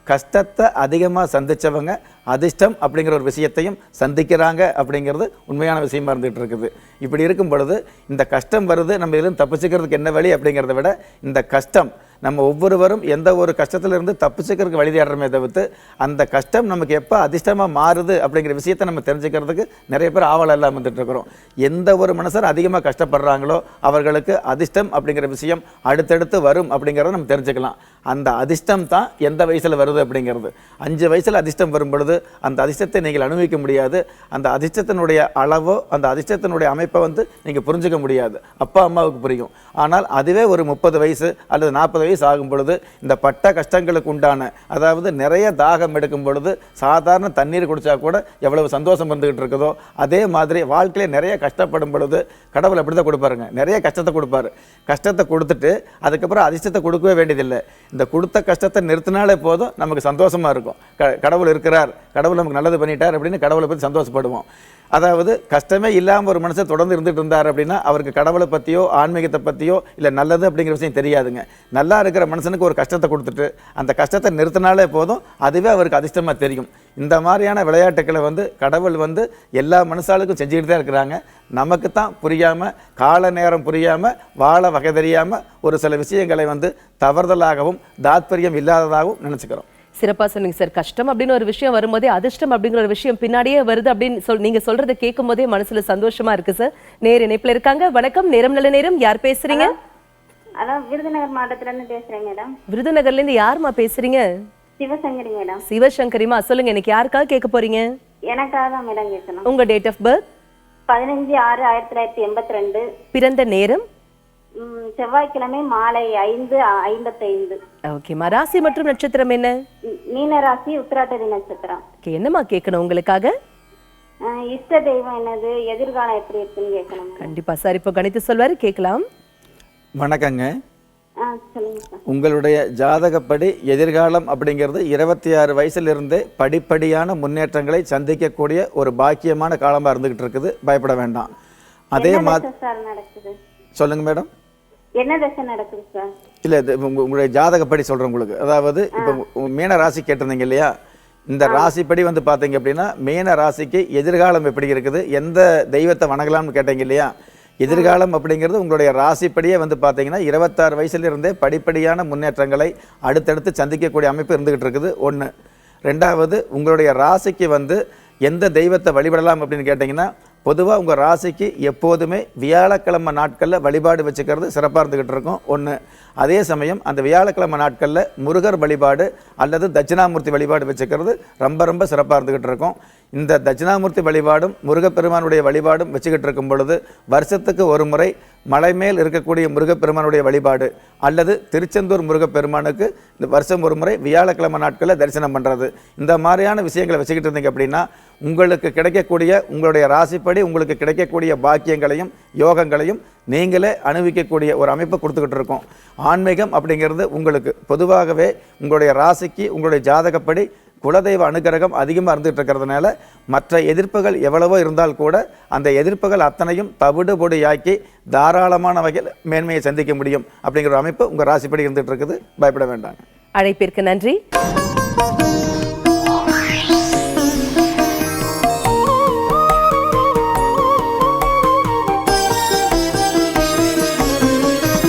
[SPEAKER 7] கஷ்டத்தை அதிகமாக சந்தித்தவங்க அதிர்ஷ்டம் அப்படிங்கிற ஒரு விஷயத்தையும் சந்திக்கிறாங்க அப்படிங்கிறது உண்மையான விஷயமா இருந்துகிட்டு இருக்குது. இப்படி இருக்கும் பொழுது இந்த கஷ்டம் வருது, நம்ம எதுவும் தப்பிச்சுக்கிறதுக்கு என்ன வழி அப்படிங்கிறத விட இந்த கஷ்டம் நம்ம ஒவ்வொருவரும் எந்த ஒரு கஷ்டத்திலிருந்து தப்பிச்சுக்கிறதுக்கு வழி தேடுறமே தவிர்த்து அந்த கஷ்டம் நமக்கு எப்போ அதிர்ஷ்டமாக மாறுது அப்படிங்கிற விஷயத்தை நம்ம தெரிஞ்சுக்கிறதுக்கு நிறைய பேர் ஆவல் எல்லாம் வந்துட்டு இருக்கிறோம். எந்த ஒரு மனுஷர் அதிகமாக கஷ்டப்படுறாங்களோ அவர்களுக்கு அதிர்ஷ்டம் அப்படிங்கிற விஷயம் அடுத்தடுத்து வரும் அப்படிங்கிறத நம்ம தெரிஞ்சுக்கலாம். அந்த அதிர்ஷ்டம் தான் எந்த வயசில் வருது அப்படிங்கிறது. 5 வயசில் அதிர்ஷ்டம் வரும் பொழுது அந்த அதிர்ஷ்டத்தை நீங்கள் அனுபவிக்க முடியாது. அந்த அதிர்ஷ்டத்தினுடைய அளவோ அந்த அதிர்ஷ்டத்தினுடைய அமைப்பை நீங்கள் புரிஞ்சுக்க முடியாது. அப்பா அம்மாவுக்கு புரியும். ஆனால் அதுவே ஒரு 30 வயசு அல்லது 40 வயசு ஆகும் பொழுது இந்த பட்ட கஷ்டங்களுக்கு உண்டான, அதாவது நிறைய தாகம் எடுக்கும் பொழுது சாதாரண தண்ணீர் குடிச்சா கூட எவ்வளவு சந்தோஷம் வந்துகிட்டு இருக்குதோ அதே மாதிரி வாழ்க்கையில நிறைய கஷ்டப்படும் பொழுது கடவுள் அப்படிதான் கொடுப்பாருங்க. நிறைய கஷ்டத்தை கொடுப்பாரு. கஷ்டத்தை கொடுத்துட்டு அதுக்கப்புறம் அதிர்ஷ்டத்தை கொடுக்கவே வேண்டியதில்லை. இந்த கொடுத்த கஷ்டத்தை நிறுத்தினாலே போதும் நமக்கு சந்தோஷமா இருக்கும். கடவுள் இருக்கிறார், கடவுள் நமக்கு நல்லது பண்ணிட்டார் அப்படின்னு கடவுளை பற்றி சந்தோஷப்படுவோம். அதாவது கஷ்டமே இல்லாமல் ஒரு மனுஷன் தொடர்ந்து இருந்துட்டு இருந்தார் அப்படின்னா அவருக்கு கடவுளை பற்றியோ ஆன்மீகத்தை பற்றியோ இல்லை நல்லது அப்படிங்கிற விஷயம் தெரியாதுங்க. நல்லா இருக்கிற மனுஷனுக்கு ஒரு கஷ்டத்தை கொடுத்துட்டு அந்த கஷ்டத்தை நிறுத்தினாலே போதும், அதுவே அவருக்கு அதிர்ஷ்டமாக தெரியும். இந்த மாதிரியான விளையாட்டுக்களை கடவுள் எல்லா மனுஷாளுக்கும் செஞ்சுக்கிட்டு தான் இருக்கிறாங்க. நமக்கு தான் புரியாமல், கால நேரம் புரியாமல், வாழ வகை தெரியாமல் ஒரு சில விஷயங்களை தவறுதலாகவும் தாத்பரியம் இல்லாததாகவும் நினச்சிக்கிறோம்.
[SPEAKER 1] சிறப்பா சொன்னீங்க சார். கஷ்டம் அப்படின்னு ஒரு விஷயம் வரும்போதே அதிர்ஷ்டம் அப்படிங்கிற ஒரு விஷயம் பின்னாடியே வருது அப்படின்னு நீங்க சொல்றதை கேட்கும் போதே மனசுல சந்தோஷமா இருக்கு சார். நேர் இணைப்புல இருக்காங்க. வணக்கம், நேரம் நல்ல நேரம். யார் பேசுறீங்க?
[SPEAKER 9] அதான் விருதுநகர் மாவட்டத்துல இருந்து பேசுறேன் மேடம்.
[SPEAKER 1] விருதுநகர்ல இருந்து யாருமா பேசுறீங்க?
[SPEAKER 9] சிவசங்கரி மேடம்.
[SPEAKER 1] சிவசங்கரிமா, சொல்லுங்க, இன்னைக்கு யாருக்காக கேட்க போறீங்க?
[SPEAKER 9] எனக்காக தான் மேடம் கேட்கணும்.
[SPEAKER 1] உங்க டேட் ஆஃப் பர்த்?
[SPEAKER 9] 15/6/1982.
[SPEAKER 1] பிறந்த நேரம்?
[SPEAKER 9] செவ்வாய்க்கிழமை மாலை 5:55.
[SPEAKER 1] ஓகேமா. ராசி மற்றும் நட்சத்திரம் என்ன?
[SPEAKER 9] மீன ராசி, உத்திராட்டதி நட்சத்திரம்.
[SPEAKER 1] என்னமா கேட்கணும் உங்களுக்காக?
[SPEAKER 9] இஷ்ட தெய்வம் என்னது, எதிர்காலம் எப்படி இருக்குன்னு கேட்கணும்.
[SPEAKER 1] கண்டிப்பா சார், இப்போ கணித்து சொல்வாரு, கேட்கலாம்.
[SPEAKER 7] வணக்கங்க.
[SPEAKER 9] சொல்லுங்க சார்.
[SPEAKER 7] உங்களுடைய ஜாதகப்படி எதிர்காலம் அப்படிங்கிறது 26 வயசுலேருந்தே படிப்படியான முன்னேற்றங்களை சந்திக்கக்கூடிய ஒரு பாக்கியமான காலமாக இருந்துகிட்டு இருக்குது. பயப்பட வேண்டாம். அதே
[SPEAKER 9] என்ன
[SPEAKER 7] மாதிரி
[SPEAKER 9] தசை சார் நடக்குது?
[SPEAKER 7] சொல்லுங்க மேடம்.
[SPEAKER 9] என்ன தசை நடக்குது சார்?
[SPEAKER 7] இல்லை, இது உங்களுடைய ஜாதகப்படி சொல்கிறேன் உங்களுக்கு. அதாவது இப்போ மீன ராசி கேட்டிருந்தீங்க இல்லையா? இந்த ராசிப்படி வந்து பார்த்தீங்க அப்படின்னா மீன ராசிக்கு எதிர்காலம் எப்படி இருக்குது, எந்த தெய்வத்தை வணங்கலாம்னு கேட்டீங்க இல்லையா? எதிர்காலம் அப்படிங்கிறது உங்களுடைய ராசிப்படியே வந்து பார்த்தீங்கன்னா 26 வயசுலேருந்தே படிப்படியான முன்னேற்றங்களை அடுத்தடுத்து சந்திக்கக்கூடிய அமைப்பு இருந்துகிட்டு இருக்குது. ஒன்று. ரெண்டாவது, உங்களுடைய ராசிக்கு வந்து எந்த தெய்வத்தை வழிபடலாம் அப்படின்னு கேட்டிங்கன்னா, பொதுவாக உங்கள் ராசிக்கு எப்போதுமே வியாழக்கிழமை நாட்களில் வழிபாடு வச்சுக்கிறது சிறப்பாக இருந்துக்கிட்டு இருக்கும். ஒன்று. அதே சமயம் அந்த வியாழக்கிழமை நாட்களில் முருகர் வழிபாடு அல்லது தட்சிணாமூர்த்தி வழிபாடு வச்சுக்கிறது ரொம்ப ரொம்ப சிறப்பாக இருந்துக்கிட்டு இருக்கும். இந்த தட்சிணாமூர்த்தி வழிபாடும் முருகப்பெருமானுடைய வழிபாடும் வச்சுக்கிட்டு இருக்கும் பொழுது வருஷத்துக்கு ஒரு முறை மலை மேல் இருக்கக்கூடிய முருகப்பெருமானுடைய வழிபாடு அல்லது திருச்செந்தூர் முருகப்பெருமானுக்கு இந்த வருஷம் ஒரு முறை வியாழக்கிழமை நாட்களில் தரிசனம் பண்ணுறது, இந்த மாதிரியான விஷயங்களை வச்சுக்கிட்டு இருந்தீங்க அப்படின்னா உங்களுக்கு கிடைக்கக்கூடிய உங்களுடைய ராசிப்படி உங்களுக்கு கிடைக்கக்கூடிய பாக்கியங்களையும் யோகங்களையும் நீங்களே அனுபவிக்கக்கூடிய ஒரு அமைப்பை கொடுத்துக்கிட்டு இருக்கோம். ஆன்மீகம் அப்படிங்கிறது உங்களுக்கு பொதுவாகவே உங்களுடைய ராசிக்கு உங்களுடைய ஜாதகப்படி குலதெய்வ அனுகிரகம் அதிகமாக இருந்துகிட்டு இருக்கிறதுனால மற்ற எதிர்ப்புகள் எவ்வளவோ இருந்தால் கூட அந்த எதிர்ப்புகள் அத்தனையும் தவிடு பொடியாக்கி தாராளமான வகையில் மேன்மையை சந்திக்க முடியும் அப்படிங்கிற அமைப்பு உங்கள் ராசிப்படி இருந்துகிட்டு இருக்குது. பயப்பட வேண்டாம்.
[SPEAKER 1] அழைப்பிற்கு நன்றி.